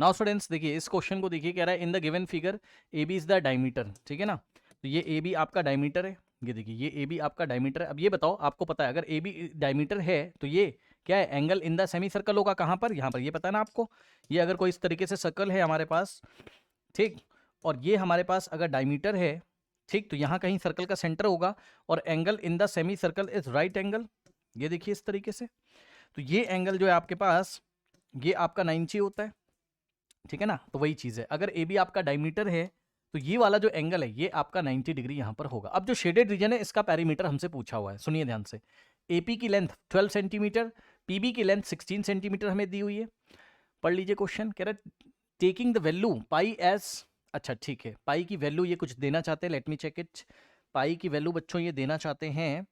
Now students देखिए इस question को देखिए, कह रहा है in the given figure A B is the diameter, ठीक है ना। तो ये ए बी आपका डायमीटर है, ये देखिए ये ए बी आपका डायमीटर है। अब ये बताओ, आपको पता है अगर ए बी डायमीटर है तो ये क्या है, angle in the semi circle होगा कहाँ पर, यहाँ पर, ये पता है ना आपको। ये अगर कोई इस तरीके से सर्कल है हमारे पास, ठीक, और ये हमारे पास अगर डायमीटर है, ठीक, तो यहाँ कहीं सर्कल का सेंटर होगा और angle in the semi circle is right angle, ये देखिए इस तरीके से। तो ये एंगल जो है आपके पास, ये आपका 90 होता है, ठीक है ना। तो वही चीज़ है, अगर ए बी आपका डायमीटर है तो ये वाला जो एंगल है ये आपका 90 डिग्री यहाँ पर होगा। अब जो शेडेड रीजन है इसका पैरीमीटर हमसे पूछा हुआ है, सुनिए ध्यान से। एपी की लेंथ 12 सेंटीमीटर, पीबी की लेंथ 16 सेंटीमीटर हमें दी हुई है। पढ़ लीजिए क्वेश्चन, कह रहा है taking the value pi as, अच्छा ठीक है, पाई की वैल्यू ये कुछ देना चाहते हैं, लेट मी चेक इट। पाई की वैल्यू बच्चों ये देना चाहते हैं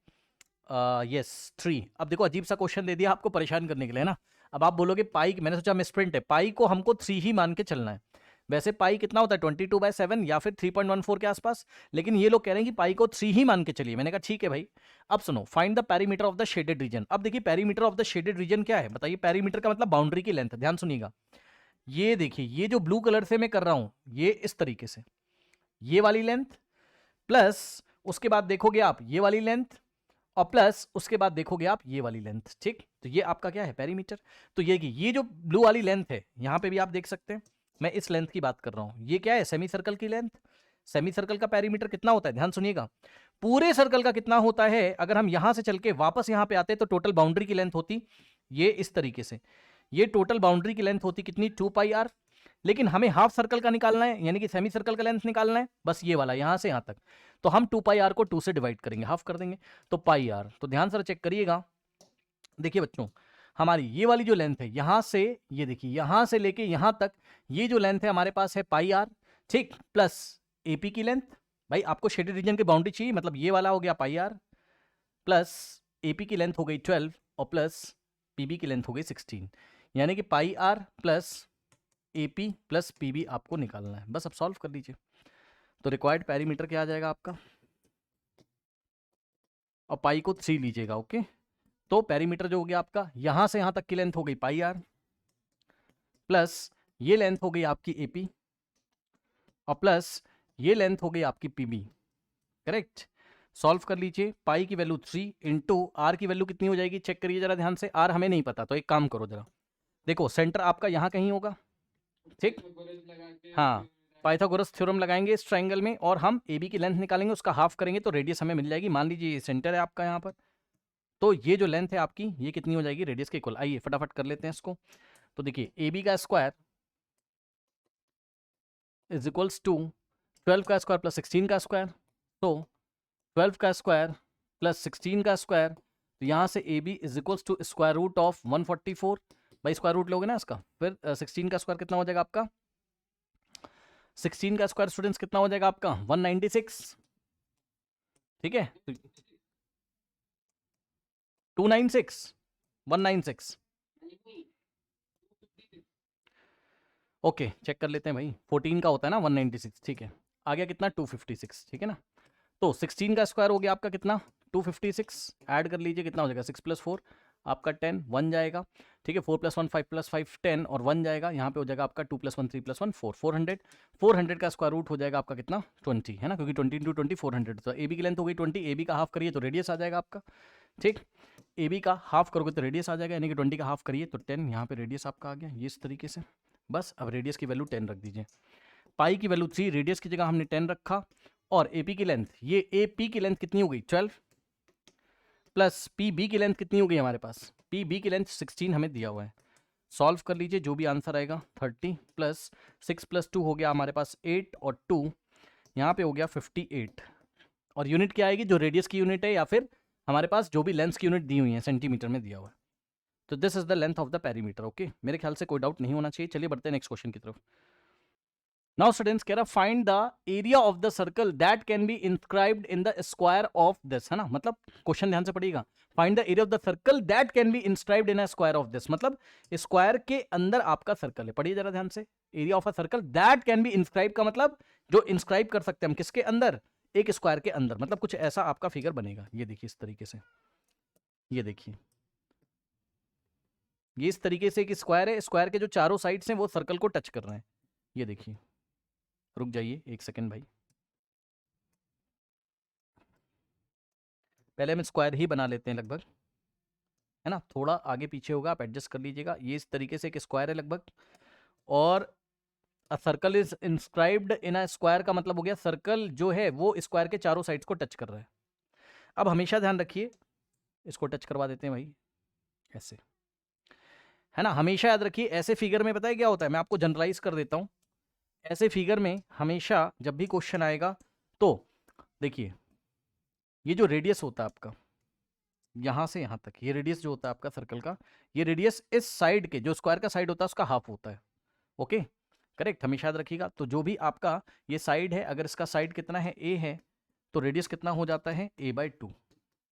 यस 3। अब देखो अजीब सा क्वेश्चन दे दिया आपको परेशान करने के लिए ना। अब आप बोलोगे पाई, मैंने सोचा मिसप्रिंट है, पाई को हमको 3 ही मान के चलना है। वैसे पाई कितना होता है 22/7 या फिर 3.14 के आसपास, लेकिन ये लोग कह रहे हैं कि पाई को 3 ही मान के चलिए। मैंने कहा ठीक है भाई। अब सुनो, find the perimeter of the shaded region. अब देखिए perimeter of the shaded region क्या है, बताइए। पेरीमीटर का मतलब बाउंड्री की लेंथ, ध्यान सुनिएगा। ये देखिए ये जो ब्लू कलर से मैं कर रहा हूं, ये इस तरीके से, ये वाली लेंथ प्लस उसके बाद देखोगे आप ये वाली लेंथ और प्लस उसके बाद देखोगे आप ये वाली लेंथ, ठीक। तो ये आपका क्या है, पेरीमीटर। तो ये जो ब्लू वाली लेंथ है, यहां पे भी आप देख सकते हैं, मैं इस लेंथ की बात कर रहा हूं। ये क्या है, सेमी सर्कल की लेंथ। सेमी सर्कल का पेरीमीटर कितना होता है, ध्यान सुनिएगा। पूरे सर्कल का कितना होता है, अगर हम यहां से चल के वापस यहां पे आते तो टोटल बाउंड्री की लेंथ होती ये इस तरीके से, ये टोटल बाउंड्री की लेंथ होती कितनी, 2πr। लेकिन हमें हाफ सर्कल का निकालना है, यानी कि सेमी सर्कल का लेंथ निकालना है, बस ये वाला यहां से यहां तक। तो हम 2πr को 2 से डिवाइड करेंगे, हाफ कर देंगे, तो πr। तो ध्यान से चेक करिएगा, देखिए बच्चों, हमारी ये वाली जो लेंथ है यहां से, ये देखिए यहां से लेके यहां तक, ये जो लेंथ है हमारे पास है πr, ठीक, प्लस एपी की लेंथ। भाई आपको शेडेड रीजन की बाउंड्री चाहिए, मतलब ये वाला हो गया πr, प्लस एपी की लेंथ हो गई 12 और प्लस पीबी की लेंथ हो गई 16, यानी कि πr plus AP plus PB आपको निकालना है। बस अब सॉल्व कर लीजिए, तो रिक्वायर्ड पेरीमीटर क्या आ जाएगा आपका, और पाई को 3 लीजिएगा, ओके। तो पेरीमीटर जो हो गया आपका, यहां से यहां तक की लेंथ हो गई πr, प्लस ये लेंथ हो गई आपकी एपी और प्लस ये लेंथ हो गई आपकी पीबी, करेक्ट। सॉल्व कर लीजिए, पाई की वैल्यू 3 इंटू आर की वैल्यू कितनी हो जाएगी, चेक करिए जरा ध्यान से। आर हमें नहीं पता, तो एक काम करो जरा, देखो सेंटर आपका यहां कहीं होगा, ठीक, हाँ, पाइथागोरस थ्योरम लगाएंगे इस ट्रायंगल में और हम ए बी की लेंथ निकालेंगे, उसका हाफ करेंगे तो रेडियस हमें मिल जाएगी। मान लीजिए ये सेंटर है आपका यहाँ पर, तो ये जो लेंथ है आपकी ये कितनी हो जाएगी, रेडियस के इक्वल। आइए फटाफट कर लेते हैं इसको। तो देखिए ए बी का स्क्वायर इज इक्वल्स टू 12 का स्क्वायर प्लस 16 का स्क्वायर, तो 12 का स्क्वायर प्लस 16 का स्क्वायर, तो यहाँ से A B is equals to square root of 144। भाई स्क्वायर रूट लोगे ना इसका, फिर 16 का स्क्वायर कितना हो जाएगा आपका, 16 का स्क्वायर स्टूडेंट्स कितना हो जाएगा आपका 196, ठीक है, 296 196, ओके चेक कर लेते हैं भाई, 14 का होता है ना 196, ठीक है। आ गया कितना 256, ठीक है ना। तो 16 का स्क्वायर हो गया आपका कितना 256, ऐड कर लीजिए कितना हो जाएगा 6 + 4 आपका 10, 1 जाएगा, ठीक है। 4 + 1 5 + 5 10 और 1 जाएगा, यहाँ पे हो जाएगा आपका 2 + 1 3 + 1 4, 400 का स्क्वायर रूट हो जाएगा आपका कितना 20, है ना, क्योंकि 20 × 20 400। तो ए बी की लेंथ हो गई 20, ए बी का हाफ करिए तो रेडियस आ जाएगा आपका, ठीक। ए बी का हाफ करोगे तो रेडियस आ जाएगा, यानी कि 20 का हाफ करिए तो 10, यहाँ पे रेडियस आपका आ गया ये इस तरीके से। बस अब रेडियस की वैल्यू 10 रख दीजिए, पाई की वैल्यू 3, रेडियस की जगह हमने 10 रखा, और एपी की लेंथ, ये एपी की लेंथ कितनी हो गई 12, प्लस पी बी की लेंथ कितनी हो गई हमारे पास, पी बी की लेंथ 16 हमें दिया हुआ है। सॉल्व कर लीजिए, जो भी आंसर आएगा 30 प्लस 6 + 2 हो गया हमारे पास 8 और 2 यहाँ पे हो गया 58। और यूनिट क्या आएगी, जो रेडियस की यूनिट है या फिर हमारे पास जो भी लेंथ की यूनिट दी हुई है सेंटीमीटर में दिया हुआ है। तो this is the length of the perimeter, okay. मेरे ख्याल से कोई डाउट नहीं होना चाहिए। चलिए बढ़ते हैं नेक्स्ट क्वेश्चन की तरफ। नाउ स्टूडेंट्स कह रहा find the area of the circle that can be inscribed in the square of this, है ना, मतलब क्वेश्चन ध्यान से पढ़िएगा। Find the area of the circle that can be inscribed in a square of this, मतलब square के अंदर आपका सर्कल है। पढ़िए जरा ध्यान से, area of a circle that can B inscribe का मतलब जो इंस्क्राइब कर सकते हैं हम किसके अंदर, एक स्क्वायर के अंदर, मतलब कुछ ऐसा आपका फिगर बनेगा। ये देखिए इस तरीके से, ये देखिए ये इस तरीके से एक स्क्वायर है, स्क्वायर के जो चारों साइड्स हैं वो सर्कल को टच कर रहे हैं। ये देखिए, रुक जाइए एक सेकेंड भाई, पहले हम स्क्वायर ही बना लेते हैं लगभग, है ना, थोड़ा आगे पीछे होगा, आप एडजस्ट कर लीजिएगा। ये इस तरीके से एक स्क्वायर है लगभग, और a circle is inscribed in a square का मतलब हो गया सर्कल जो है वो स्क्वायर के चारों साइड्स को टच कर रहा है। अब हमेशा ध्यान रखिए, इसको टच करवा देते हैं भाई ऐसे, है ना, हमेशा याद रखिए ऐसे फिगर में, पता है क्या होता है, मैं आपको जनरलाइज कर देता हूँ। ऐसे फिगर में हमेशा जब भी क्वेश्चन आएगा तो देखिए, ये जो रेडियस होता है आपका यहाँ से यहाँ तक, ये रेडियस जो होता है आपका सर्कल का, ये रेडियस इस साइड के जो स्क्वायर का साइड होता है उसका हाफ होता है। ओके, करेक्ट, हमेशा याद रखिएगा। तो जो भी आपका ये साइड है, अगर इसका साइड कितना है, ए है, तो रेडियस कितना हो जाता है, a/2।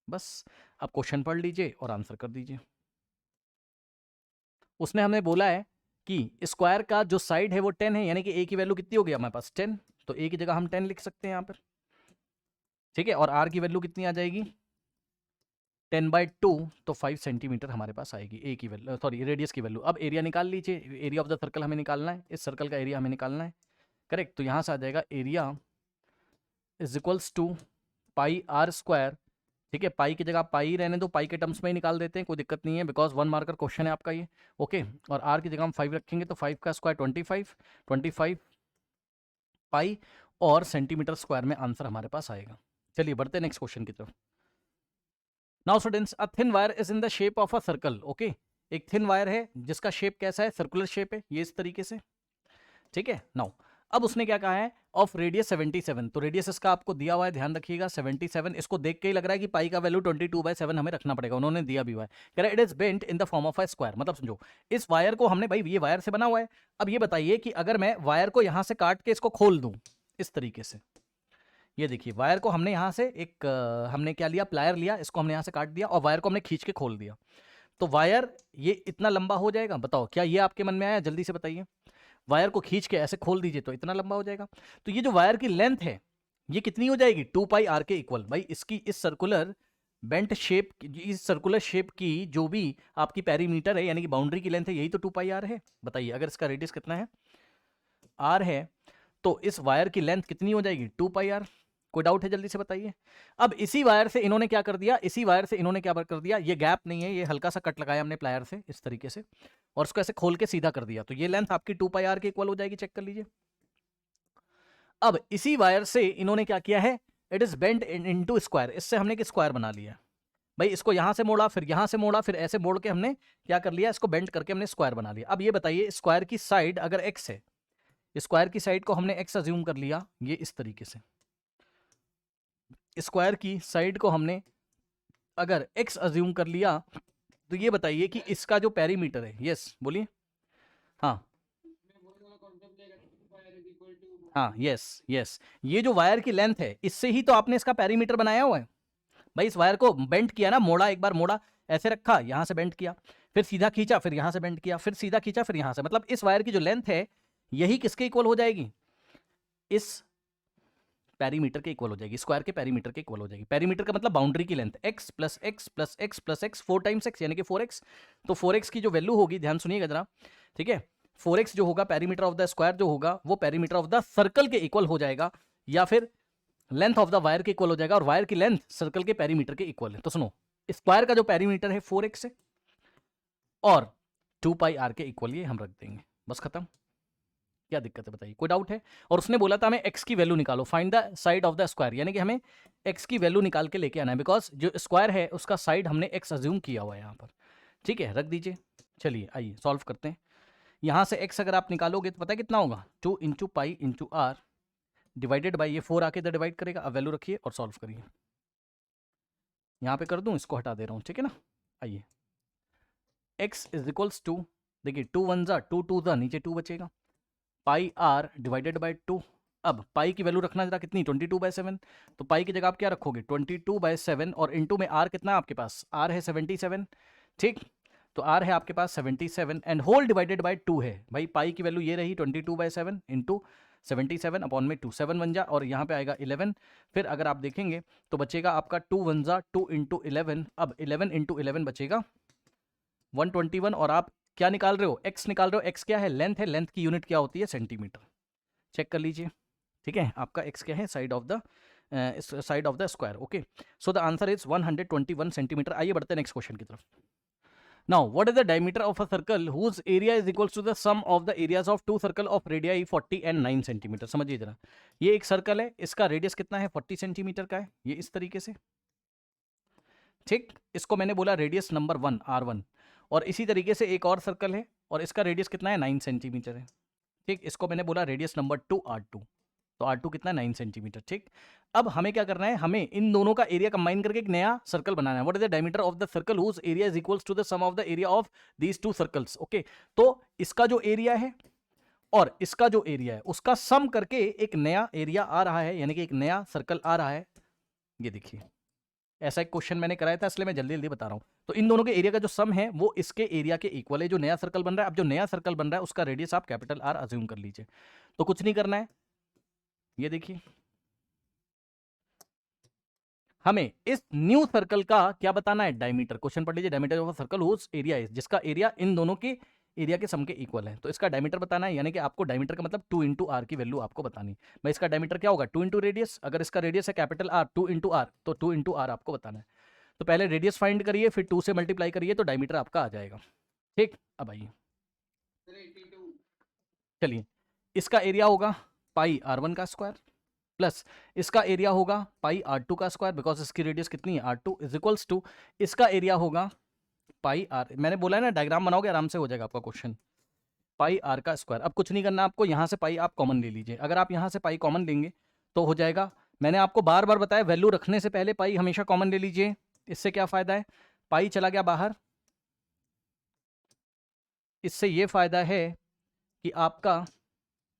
बस आप क्वेश्चन पढ़ लीजिए और आंसर कर दीजिए। उसने हमें बोला है कि स्क्वायर का जो साइड है वो 10 है, यानी कि ए की वैल्यू कितनी हो गई हमारे पास, 10। तो ए की जगह हम 10 लिख सकते हैं यहाँ पर, ठीक है। और आर की वैल्यू कितनी आ जाएगी, 10/2, तो 5 सेंटीमीटर हमारे पास आएगी ए की वैल्यू, सॉरी रेडियस की वैल्यू। अब एरिया निकाल लीजिए, एरिया ऑफ द सर्कल हमें निकालना है, इस सर्कल का एरिया हमें निकालना है, करेक्ट। तो यहाँ से आ जाएगा area is equals to pi are square, ठीक है। पाई की जगह आप पाई रहने दो, पाई के टर्म्स में ही निकाल देते हैं, कोई दिक्कत नहीं है, बिकॉज 1 मार्कर क्वेश्चन है आपका ये। ओके, और आर की जगह हम 5 रखेंगे, तो 5 का स्क्वायर 25 पाई, और सेंटीमीटर स्क्वायर में आंसर हमारे पास आएगा। चलिए बढ़ते हैं नेक्स्ट क्वेश्चन की तरफ। Now students, a thin wire is in the shape of a circle. Okay, एक थिन वायर है जिसका शेप कैसा है, सर्कुलर शेप है, ये इस तरीके से, ठीक है। नाउ अब उसने क्या कहा है, ऑफ रेडियस 77, तो रेडियस इसका आपको दिया हुआ है, ध्यान रखिएगा 77। इसको देख के ही लग रहा है कि पाई का वैल्यू 22/7 हमें रखना पड़ेगा, उन्होंने दिया भी हुआ है। कह रहा है it is bent in the form of a square, मतलब समझो इस वायर को हमने, भाई ये वायर से बना हुआ है। अब ये बताइए कि अगर मैं वायर को यहां से काट के इसको खोल दूं इस तरीके से, ये देखिए वायर को हमने यहां से एक हमने क्या लिया, प्लायर लिया, इसको हमने यहां से काट दिया और वायर को हमने खींच के खोल दिया, तो वायर ये इतना लंबा हो जाएगा। बताओ क्या ये आपके मन में आया, जल्दी से बताइए। वायर को खींच के ऐसे खोल दीजिए तो इतना लंबा हो जाएगा। तो ये जो वायर की लेंथ है ये कितनी हो जाएगी, 2πr के इक्वल। भाई इसकी इस सर्कुलर बेंट शेप, इस सर्कुलर शेप की जो भी आपकी पेरीमीटर है यानी कि बाउंड्री की लेंथ है, यही तो 2πr है। बताइए अगर इसका रेडियस कितना है, r है, तो इस वायर की लेंथ कितनी हो जाएगी, 2πr। कोई डाउट है, जल्दी से बताइए। अब इसी वायर से इन्होंने क्या कर दिया, इसी वायर से इन्होंने क्या कर दिया, ये गैप नहीं है, ये हल्का सा कट लगाया हमने प्लायर से इस तरीके से, और उसको ऐसे खोल के सीधा कर दिया, तो ये लेंथ आपकी 2πr के इक्वल हो जाएगी, चेक कर लीजिए। अब इसी वायर से इन्होंने क्या किया है, it is bent into square, इससे हमने एक स्क्वायर बना लिया। भाई इसको यहां से मोड़ा, फिर यहां से मोड़ा, फिर ऐसे मोड़ के हमने क्या कर लिया, इसको बेंट करके हमने स्क्वायर बना लिया। अब ये बताइए स्क्वायर की साइड अगर x है, स्क्वायर की साइड को हमने x अज्यूम कर लिया, ये इस तरीके से, स्क्वायर की साइड को हमने अगर x अज्यूम कर लिया, तो ये बताइए कि इसका जो पेरीमीटर है, यस बोलिए, हाँ हाँ यस यस, ये जो वायर की लेंथ है इससे ही तो आपने इसका पेरीमीटर बनाया हुआ है। भाई इस वायर को बेंट किया ना, मोड़ा, एक बार मोड़ा, ऐसे रखा, यहां से बेंट किया, फिर सीधा खींचा, फिर यहां से बेंट किया, फिर सीधा खींचा, फिर यहां से, मतलब इस वायर की जो लेंथ है यही किसके इक्वल हो जाएगी, इस पेरीमीटर के इक्वल हो जाएगी, स्क्वायर के पेरीमीटर के इक्वल हो जाएगी। पेरीमीटर का मतलब बाउंड्री की length, x plus x plus x plus x, 4 times x यानी कि 4x। तो 4x की जो वैल्यू होगी, ध्यान सुनिएगा जरा, ठीक है, 4x जो होगा पेरीमीटर ऑफ द स्क्वायर जो होगा वो पेरीमीटर ऑफ द सर्कल के इक्वल हो जाएगा, या फिर लेंथ ऑफ द वायर के इक्वल हो जाएगा, और वायर की लेंथ सर्कल के पेरीमीटर के इक्वल है। तो सुनो, स्क्वायर का जो पेरीमीटर है 4x है और 2πr के इक्वल ये हम रख देंगे, बस खत्म। क्या दिक्कत है बताइए, कोई डाउट है। और उसने बोला था हमें x की वैल्यू निकालो, find the side of the square, यानी कि हमें x की वैल्यू निकाल के लेके आना है, बिकॉज जो स्क्वायर है उसका साइड हमने x अज्यूम किया हुआ है यहाँ पर, ठीक है, रख दीजिए। चलिए आइए सॉल्व करते हैं। यहाँ से x अगर आप निकालोगे तो पता है कितना होगा, 2 into pi into R divided by, ये 4 आके इधर डिवाइड करेगा। अब वैल्यू रखिए और सॉल्व करिए, यहाँ पे कर दूँ, इसको हटा दे रहा हूँ, ठीक है ना। आइए x इज इक्वल्स टू, देखिए 2 1 जा 2 2 जा, नीचे 2 बचेगा, पाई आर डिवाइडेड बाई 2। अब पाई की वैल्यू रखना जरा कितनी, 22/7, तो पाई की जगह आप क्या रखोगे, 22/7, और इंटू में आर कितना है आपके पास, आर है 77, ठीक, तो आर है आपके पास 77 एंड होल डिवाइडेड बाई 2 है। भाई पाई की वैल्यू ये रही 22/7 इंटू 77 अपॉन में 2, 7 1 जा, और यहाँ पे आएगा 11। फिर अगर आप देखेंगे तो बचेगा आपका 2 1 जा 2 इंटू 11, अब 11 इंटू 11 बचेगा 121, और आप क्या निकाल रहे हो, एक्स निकाल रहे हो। एक्स क्या है, लेंथ है, लेंथ की यूनिट क्या होती है, सेंटीमीटर। चेक कर लीजिए, ठीक है। आपका एक्स क्या है, side of the square. Okay, so the answer is 121 centimetre. आइए बढ़ते हैं नेक्स्ट क्वेश्चन की तरफ। Now, what is the diameter of a circle whose area is equals to the sum of the areas of two circle of radii 40 and 9 centimetre. समझिए जरा, ये एक circle है, इसका रेडियस कितना है, 40 सेंटीमीटर का है, ये इस तरीके से, ठीक। इसको मैंने बोला रेडियस नंबर 1 R1, और इसी तरीके से एक और सर्कल है और इसका रेडियस कितना है, 9 सेंटीमीटर है, ठीक। इसको मैंने बोला रेडियस नंबर 2 R2, तो R2 कितना है, 9 सेंटीमीटर, ठीक। अब हमें क्या करना है, हमें इन दोनों का एरिया कंबाइन करके एक नया सर्कल बनाना है। What is the diameter of the circle whose area is equals to the sum of the area of these two circles. Okay, तो इसका जो एरिया है और इसका जो एरिया है उसका सम करके एक नया एरिया आ रहा है, यानी कि एक नया सर्कल आ रहा है। ये देखिए, ऐसा एक क्वेश्चन मैंने कराया था, इसलिए मैं जल्दी जल्दी बता रहा हूं। तो इन दोनों के एरिया का जो सम है वो इसके एरिया के इक्वल है, जो नया सर्कल बन रहा है। अब जो नया सर्कल बन रहा है उसका रेडियस आप कैपिटल आर अज्यूम कर लीजिए। तो कुछ नहीं करना है, ये देखिए, हमें इस न्यू सर्कल का क्या बताना है, डायमीटर। क्वेश्चन पढ़ लीजिए, diameter of circle whose area is, जिसका एरिया इन दोनों के एरिया के सम के इक्वल है, तो इसका डायमीटर बताना है। यानी कि आपको डायमीटर का मतलब 2 इंटू आर की वैल्यू आपको बतानी। भाई इसका डायमीटर क्या होगा, 2 इंटू रेडियस। अगर इसका रेडियस है कैपिटल आर, 2 इंटू आर, तो 2 इंटू आर आपको बताना है। तो पहले रेडियस फाइंड करिए, फिर 2 से मल्टीप्लाई करिए, तो डायमीटर आपका आ जाएगा, ठीक। अब आइए, चलिए, इसका एरिया होगा पाई R1 का स्क्वायर प्लस इसका एरिया होगा पाई R2 का स्क्वायर, बिकॉज इसकी रेडियस कितनी है, R2 इज इक्वल्स टू इसका एरिया होगा पाई आर, मैंने बोला है ना डायग्राम बनाओगे आराम से हो जाएगा आपका क्वेश्चन, पाई आर का स्क्वायर। अब कुछ नहीं करना आपको, यहाँ से पाई आप कॉमन ले लीजिए। अगर आप यहाँ से पाई कॉमन लेंगे तो हो जाएगा, मैंने आपको बार बार बताया वैल्यू रखने से पहले पाई हमेशा कॉमन ले लीजिए। इससे क्या फायदा है, पाई चला गया बाहर, इससे ये फायदा है कि आपका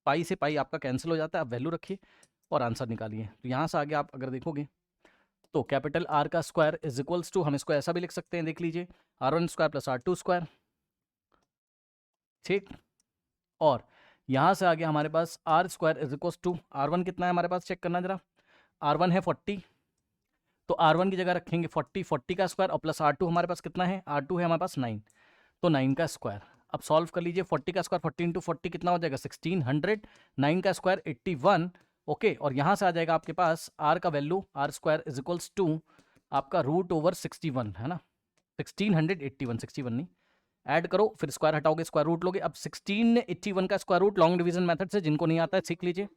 पाई से पाई आपका कैंसिल हो जाता है। आप वैल्यू रखिए और आंसर निकालिए। तो यहाँ से आगे आप अगर देखोगे तो कैपिटल आर का स्क्वायर इज इक्वल्स टू, हम इसको ऐसा भी लिख सकते हैं, देख लीजिए, R1 square plus R2 square, ठीक। और यहाँ से आगे हमारे पास R square is equals to R1 कितना है हमारे पास, चेक करना जरा, R1 है 40, तो R1 की जगह रखेंगे 40, 40 का स्क्वायर, और प्लस R2 हमारे पास कितना है, R2 है हमारे पास 9, तो 9 का स्क्वायर। अब सॉल्व कर लीजिए, 40 का स्क्वायर 40 इंटू 40 कितना हो जाएगा, 1600, 9 का स्क्वायर 81, ओके। और यहाँ से आ जाएगा आपके पास आर का value, R square is equals to आपका √61, है ना, 1681, 61 नहीं, ऐड करो, फिर स्क्वायर हटाओगे, स्क्वायर रूट लोगे। अब 1681 का square root long division method से, जिनको नहीं आता है सीख लीजिए,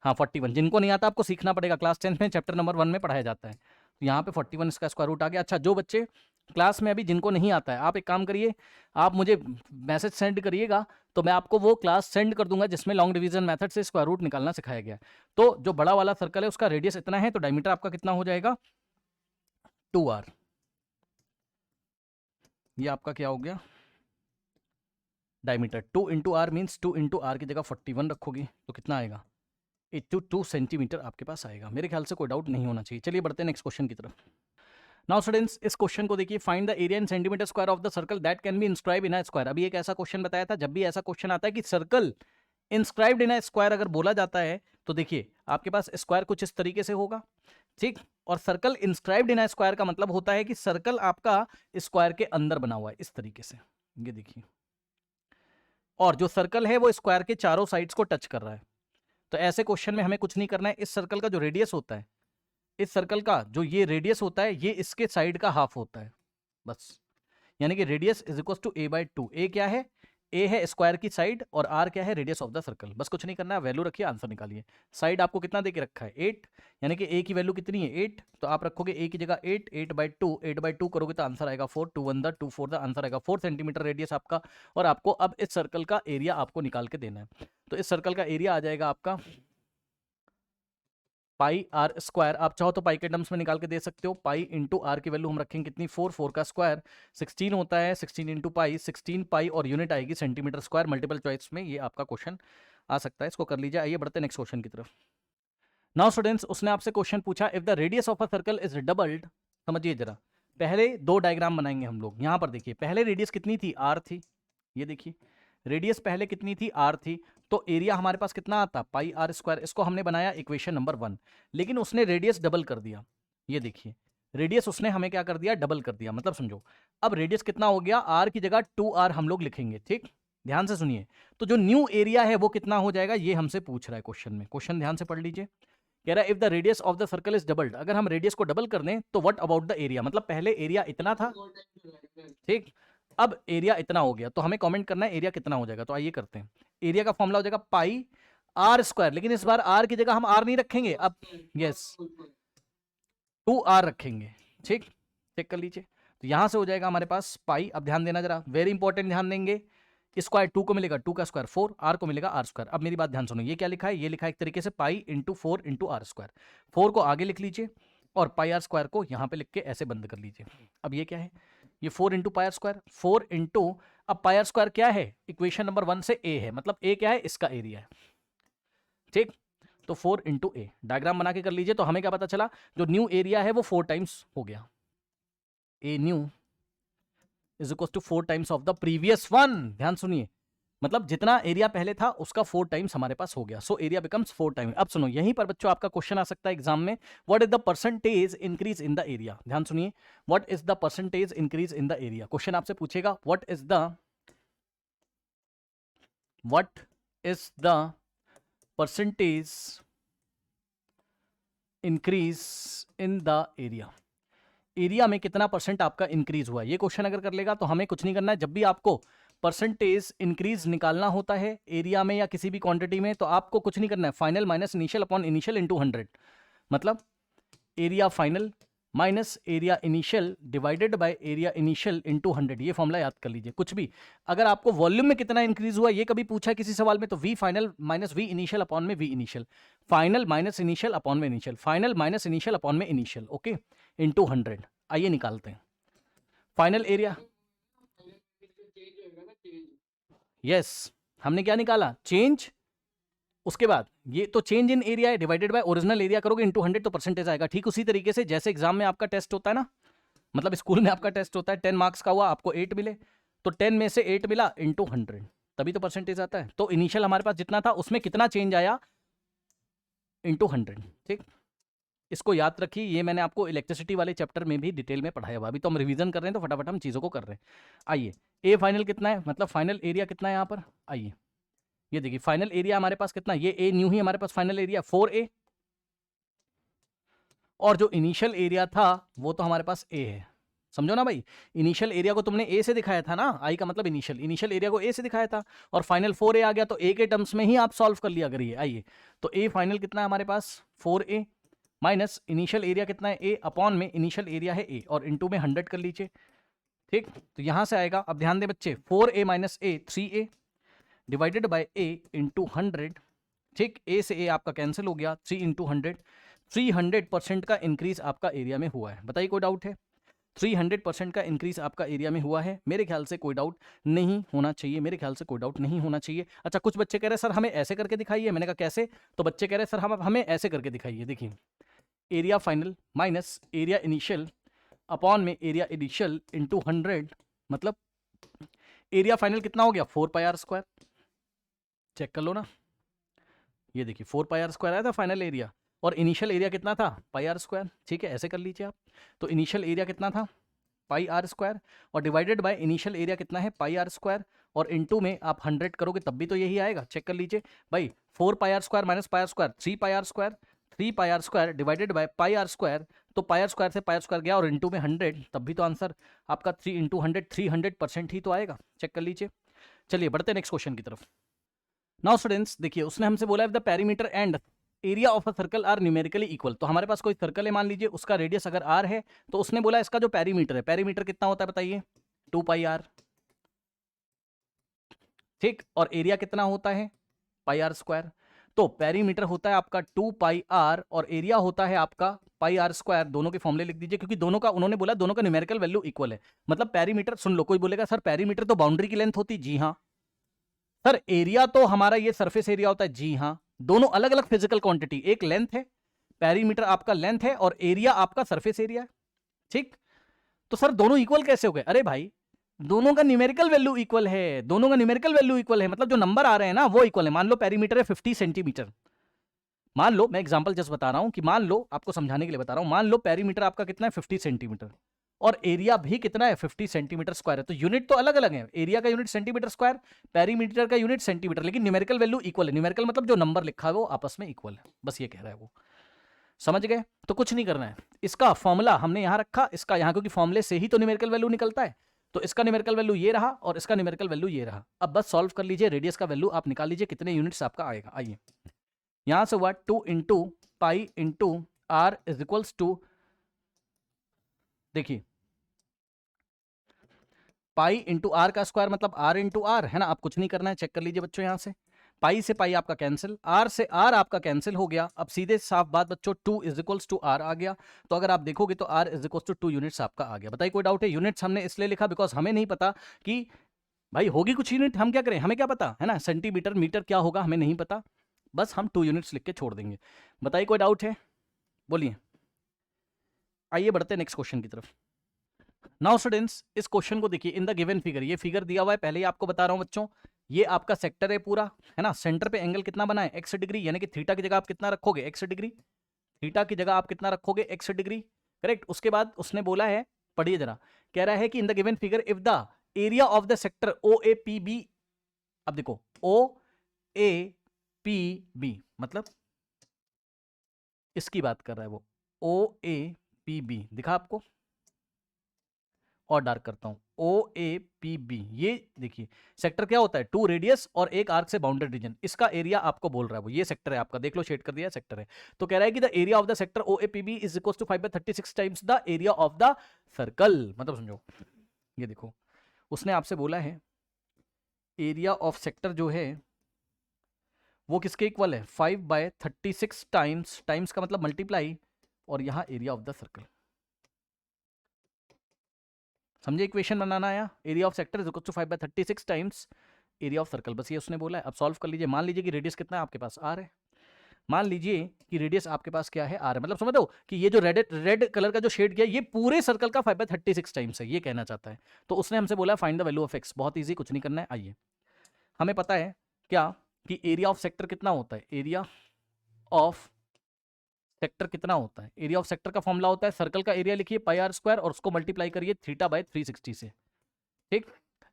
हाँ 41, जिनको नहीं आता आपको सीखना पड़ेगा, क्लास 10 में चैप्टर नंबर 1 में पढ़ाया जाता है। तो यहाँ पे 41 इसका स्क्वायर रूट आ गया। अच्छा, जो बच्चे क्लास में अभी जिनको नहीं आता है, आप एक काम करिए, आप मुझे मैसेज सेंड करिएगा, तो मैं आपको वो क्लास सेंड कर दूंगा जिसमें लॉन्ग डिवीजन मेथड से स्क्वायर रूट निकालना सिखाया गया। तो जो बड़ा वाला सर्कल है उसका रेडियस इतना है, तो डायमीटर आपका कितना हो जाएगा, 2R। ये आपका क्या हो गया, diameter. 2 into R means 2 into R की जगह 41 रखोगे तो कितना आएगा, 82 सेंटीमीटर आपके पास आएगा। मेरे ख्याल से कोई डाउट नहीं होना चाहिए। चलिए बढ़ते हैं नेक्स्ट क्वेश्चन की तरफ। नाउ स्टूडेंट्स, इस क्वेश्चन को देखिए, find the area in centimetre square of the circle that can B inscribe in a square. अभी एक ऐसा क्वेश्चन बताया था, जब भी ऐसा क्वेश्चन आता है कि circle inscribed in a square अगर बोला जाता है, तो देखिए आपके पास स्क्वायर कुछ इस तरीके से होगा, ठीक। और circle inscribed in a square का मतलब होता है कि सर्कल आपका स्क्वायर के अंदर बना हुआ है, इस तरीके से, ये देखिए। और जो सर्कल है वो स्क्वायर के चारों साइड्स को टच कर रहा है। तो ऐसे क्वेश्चन में हमें कुछ नहीं करना है, इस सर्कल का जो रेडियस होता है, इस सर्कल का जो ये रेडियस होता है, ये इसके साइड का हाफ होता है, बस। यानी कि radius is equal to a/2। A क्या है, ए है स्क्वायर की साइड, और आर क्या है, रेडियस ऑफ द सर्कल। बस कुछ नहीं करना है, वैल्यू रखिए, आंसर निकालिए। साइड आपको कितना दे के रखा है, 8, यानी कि ए की वैल्यू कितनी है, 8, तो आप रखोगे ए की जगह 8, 8/2, 8/2 करोगे तो आंसर आएगा 4, 2 1 2 4, आंसर आएगा 4 सेंटीमीटर रेडियस आपका। और आपको अब इस सर्कल का एरिया आपको निकाल के देना है। तो इस सर्कल का एरिया आ जाएगा आपका पाई आर स्क्वायर। आप चाहो तो पाई के टर्म्स में निकाल के दे सकते हो, पाई इंटू आर की वैल्यू हम रखेंगे कितनी, 4, 4 का स्क्वायर 16 होता है, 16 इंटू पाई 16 पाई, और यूनिट आएगी सेंटीमीटर स्क्वायर। मल्टीपल चॉइस में ये आपका क्वेश्चन आ सकता है, इसको कर लीजिए। आइए बढ़ते हैं नेक्स्ट क्वेश्चन की तरफ। नाउ स्टूडेंट्स, उसने आपसे क्वेश्चन पूछा, if the radius of a circle is doubled. समझिए जरा, पहले दो डायग्राम बनाएंगे हम लोग। यहाँ पर देखिए, पहले रेडियस कितनी थी, आर थी, ये देखिए रेडियस पहले कितनी थी, आर थी, तो एरिया हमारे पास कितना आता, पाई आर स्क्वायर। इसको हमने बनाया इक्वेशन नंबर 1, लेकिन उसने रेडियस डबल कर दिया। ये देखिए, रेडियस उसने हमें क्या कर दिया, डबल कर दिया। मतलब समझो, अब रेडियस कितना हो गया, r की जगह 2r हम लोग लिखेंगे, ठीक। ध्यान से सुनिए, तो जो न्यू एरिया है वो कितना हो जाएगा, ये हमसे पूछ रहा है क्वेश्चन में। क्वेश्चन ध्यान से पढ़ लीजिए, कह रहा है if the radius of the circle is doubled, अगर हम रेडियस को डबल कर दें तो व्हाट अबाउट द एरिया, मतलब पहले एरिया इतना था, ठीक, अब एरिया इतना हो गया, तो हमें कमेंट करना है एरिया कितना हो जाएगा। तो आइए करते हैं, एरिया का फॉर्मूला हो जाएगा पाई आर स्क्वायर, लेकिन इस बार आर की जगह हम आर नहीं रखेंगे, अब यस 2r रखेंगे, ठीक। चेक कर लीजिए, तो यहां से हो जाएगा हमारे पास पाई। अब ध्यान देना जरा, वेरी इंपॉर्टेंट, ध्यान देंगे। स्क्वायर 2 को मिलेगा 2 का स्क्वायर 4, आर को मिलेगा आर स्क्वायर। अब मेरी बात ध्यान सुनो, ये क्या लिखा है, ये लिखा है एक तरीके से pi into 4 into R square. 4 को आगे लिख लीजिए और पाई आर स्क्वायर को यहां पे लिख के ऐसे बंद कर लीजिए। अब ये क्या है, ये 4 into pi are square, 4 into, अब पाई आर स्क्वायर क्या है, इक्वेशन नंबर 1 से ए है, मतलब ए क्या है, इसका एरिया है, ठीक। तो 4 इंटू ए, डायग्राम बना के कर लीजिए। तो हमें क्या पता चला, जो न्यू एरिया है वो 4 टाइम्स हो गया, A new is equal to 4 times of the previous one. ध्यान सुनिए, मतलब जितना एरिया पहले था उसका 4 टाइम्स हमारे पास हो गया, सो एरिया बिकम्स 4 टाइम्स। अब सुनो, यहीं पर बच्चों आपका क्वेश्चन आ सकता है एग्जाम में, what is the percentage increase in the area. ध्यान सुनिए, what is the percentage increase in the area, question आपसे पूछेगा what is the percentage increase in the area, area में कितना परसेंट आपका इंक्रीज हुआ। ये क्वेश्चन अगर कर लेगा तो हमें कुछ नहीं करना है, जब भी आपको परसेंटेज इंक्रीज निकालना होता है एरिया में या किसी भी क्वांटिटी में, तो आपको कुछ नहीं करना है, final minus initial upon initial into 100, मतलब area final minus area initial divided by area initial into 100। ये फॉर्मूला याद कर लीजिए। कुछ भी अगर आपको वॉल्यूम में कितना इंक्रीज हुआ ये कभी पूछा किसी सवाल में, तो V final minus V initial upon में V initial, final minus initial upon में initial, final minus initial upon में इनिशियल, ओके, इनटू 100। आइए निकालते हैं फाइनल एरिया। यस, हमने क्या निकाला, चेंज, उसके बाद ये तो चेंज इन एरिया है, डिवाइडेड बाय ओरिजिनल एरिया करोगे इनटू 100 तो परसेंटेज आएगा। ठीक उसी तरीके से जैसे एग्जाम में आपका टेस्ट होता है ना, मतलब स्कूल में आपका टेस्ट होता है, 10 मार्क्स का हुआ, आपको 8 मिले, तो 10 में से 8 मिला इनटू 100, तभी तो परसेंटेज आता है। तो इनिशियल हमारे पास जितना था उसमें कितना चेंज आया, इनटू 100, ठीक। इसको याद रखिए, ये मैंने आपको इलेक्ट्रिसिटी वाले चैप्टर में भी डिटेल में पढ़ाया हुआ। अभी तो हम रिवीजन कर रहे हैं तो फटाफट हम चीज़ों को कर रहे हैं। आइए, ए फाइनल कितना है, मतलब फाइनल एरिया कितना है यहाँ पर, आइए ये देखिए फाइनल एरिया हमारे पास कितना, ये ए न्यू ही हमारे पास फाइनल एरिया 4a, और जो इनिशियल एरिया था वो तो हमारे पास ए है। समझो ना भाई, इनिशियल एरिया को तुमने ए से दिखाया था ना, आई का मतलब इनिशियल एरिया को ए से दिखाया था, और फाइनल 4a आ गया, तो ए के टर्म्स में ही आप सॉल्व कर लिया करिए। आइए, तो ए फाइनल कितना है हमारे पास 4a माइनस इनिशियल एरिया कितना है ए, अपॉन में इनिशियल एरिया है ए, और इनटू में 100 कर लीजिए, ठीक। तो यहां से आएगा, अब ध्यान दे बच्चे, 4a minus A 3a divided by A into 100, ठीक। ए से ए आपका कैंसिल हो गया, 3 इंटू 100, 300% का इंक्रीज आपका एरिया में हुआ है। बताइए कोई डाउट है, 300% का इंक्रीज आपका एरिया में हुआ है। मेरे ख्याल से कोई डाउट नहीं होना चाहिए, मेरे ख्याल से कोई डाउट नहीं होना चाहिए। अच्छा, कुछ बच्चे कह रहे हैं सर हमें ऐसे करके दिखाइए, मैंने कहा कैसे, तो बच्चे कह रहे हैं सर हमें ऐसे करके दिखाइए। देखिए, area final minus area initial upon में एरिया इनिशियल इंटू 100, मतलब एरिया फाइनल कितना हो गया 4 पाई आर स्क्वायर, चेक कर लो ना, ये देखिए 4 पाई आर स्क्वायर आया था फाइनल एरिया, और इनिशियल एरिया कितना था पाई आर स्क्वायर, ठीक है। ऐसे कर लीजिए आप, तो इनिशियल एरिया कितना था पाई आर स्क्वायर, और डिवाइडेड बाय इनिशियल एरिया कितना है पाई आर स्क्वायर, और इनटू में आप 100 करोगे तब भी तो यही आएगा। चेक कर लीजिए भाई, 4 pi are square minus pi are square 3 pi are square, 3 pi are square divided by pi are square, तो पाई आर स्क्वायर से पाई आर स्क्वायर गया और इनटू में 100, तब भी तो आंसर आपका 3 इंटू 100 300% ही तो आएगा। चेक कर लीजिए। चलिए बढ़ते हैं नेक्स्ट क्वेश्चन की तरफ। नाउ स्टूडेंट्स देखिए, उसने हमसे बोला if the perimeter and area of a circle are numerically equal, तो हमारे पास कोई सर्कल है मान लीजिए, उसका रेडियस अगर r है, तो उसने बोला इसका जो पेरीमीटर है, पेरीमीटर कितना होता है बताइए 2 पाई r, ठीक, और एरिया कितना होता है पाई आर स्क्वायर। तो पेरीमीटर होता है आपका 2 पाई r और एरिया होता है आपका पाई आर स्क्वायर। दोनों के फॉर्मूले लिख दीजिए, क्योंकि दोनों का उन्होंने बोला दोनों का न्यूमेरिकल वैल्यू इक्वल है। मतलब पेरीमीटर, सुन लो, कोई बोलेगा सर पेरीमीटर तो बाउंड्री की लेंथ होती, जी हाँ। सर एरिया तो हमारा ये सरफेस एरिया होता है, जी हाँ। दोनों अलग अलग फिजिकल क्वांटिटी, एक लेंथ है, पेरीमीटर आपका लेंथ है, और एरिया आपका सरफेस एरिया है, ठीक। तो सर दोनों इक्वल कैसे हो गए, अरे भाई दोनों का न्यूमेरिकल वैल्यू इक्वल है, दोनों का न्यूमेरिकल वैल्यू इक्वल है, मतलब जो नंबर आ रहे हैं ना वो इक्वल है। मान लो पेरीमीटर है 50 सेंटीमीटर, मान लो, मैं एग्जांपल जस्ट बता रहा हूं कि मान लो, आपको समझाने के लिए बता रहा हूं, मान लो पेरीमीटर आपका कितना है 50 सेंटीमीटर और एरिया भी कितना है 50 सेंटीमीटर स्क्वायर है, तो यूनिट तो अलग अलग है, एरिया का यूनिट सेंटीमीटर स्क्वायर, पेरीमीटर का यूनिट सेंटीमीटर, लेकिन न्यूमेरिकल वैल्यू इक्वल है। न्यूमेरिकल मतलब जो नंबर लिखा है वो आपस में इक्वल है, बस ये कह रहा है वो। समझ गए? तो कुछ नहीं करना है, इसका फॉर्मूला हमने यहां रखा, इसका यहां, क्योंकि फॉर्मूले से ही तो न्यूमेरिकल वैल्यू निकलता है, तो इसका न्यूमेरिकल वैल्यू ये रहा और इसका न्यूमेरिकल वैल्यू ये रहा। अब बस सॉल्व कर लीजिए, रेडियस का वैल्यू आप निकाल लीजिए, कितने यूनिट्स आपका आएगा। आइए, यहां से हुआ 2 into pi into R is equals to, देखिए पाई इंटू आर का स्क्वायर मतलब आर इंटू आर है ना। आप कुछ नहीं करना है, चेक कर लीजिए बच्चों, यहां से पाई से पाई आपका कैंसिल, आर से आर आपका कैंसिल हो गया। अब सीधे साफ बात बच्चों, 2 इज इक्वल्स टू आर आ गया, तो अगर आप देखोगे तो R is equals to 2 units आपका आ गया। बताइए कोई डाउट है? यूनिट्स हमने इसलिए लिखा बिकॉज हमें नहीं पता कि भाई होगी कुछ यूनिट, हम क्या करें, हमें क्या पता है ना, सेंटीमीटर मीटर क्या होगा हमें नहीं पता, बस हम 2 यूनिट्स लिख के छोड़ देंगे। बताइए कोई डाउट है? बोलिए। आइए बढ़ते हैं नेक्स्ट क्वेश्चन की तरफ। नाउ स्टूडेंट्स, इस क्वेश्चन को देखिए, इन द गिवन फिगर, ये फिगर दिया हुआ है, पहले ही आपको बता रहा हूं बच्चों, ये आपका सेक्टर है पूरा, है ना। सेंटर पे एंगल कितना बना है, x डिग्री, यानी कि थीटा की जगह आप कितना रखोगे, x डिग्री, थीटा की जगह आप कितना रखोगे, x डिग्री, करेक्ट। उसके बाद उसने बोला है, पढ़िए जरा, कह रहा है कि in the given figure if the area of the sector O A P B, अब देखो ओ ए पी बी मतलब इसकी बात कर रहा है वो, ओ ए पी बी दिखा आपको, और डार्क करता हूं, ओ ए पी बी, ये देखिए सेक्टर क्या होता है, 2 रेडियस और एक आर्क से बाउंडेड रीजन, इसका एरिया आपको बोल रहा है वो, ये सेक्टर है आपका, देख लो शेड कर दिया, सेक्टर है। तो कह रहा है कि the area of the sector O A P B is equal to 5/36 times the area of the circle. मतलब समझो, ये देखो उसने आपसे बोला है एरिया ऑफ सेक्टर जो है वो किसके इक्वल है, 5/36 टाइम्स, टाइम्स का मतलब मल्टीप्लाई, और यहां एरिया ऑफ द सर्कल। समझे इक्वेशन बनाना आया, area of sector is equal to 5/36 times area of circle, बस ये उसने बोला है। अब सॉल्व कर लीजिए, मान लीजिए कि रेडियस कितना है आपके पास, आर है, मान लीजिए कि रेडियस आपके पास क्या है, आर है, मतलब समझ दो कि ये जो रेड कलर का जो शेड किया ये पूरे सर्कल का 5/36 टाइम्स है, ये कहना चाहता है। तो उसने हमसे बोला find the value of x, बहुत ईजी, कुछ नहीं करना है। आइए, हमें पता है क्या कि एरिया ऑफ सेक्टर कितना होता है, एरिया ऑफ सेक्टर कितना होता है, एरिया ऑफ सेक्टर का फॉर्मूला होता है, सर्कल का एरिया लिखिए पाई आर स्क्वायर और उसको मल्टीप्लाई करिए θ/360 से, ठीक।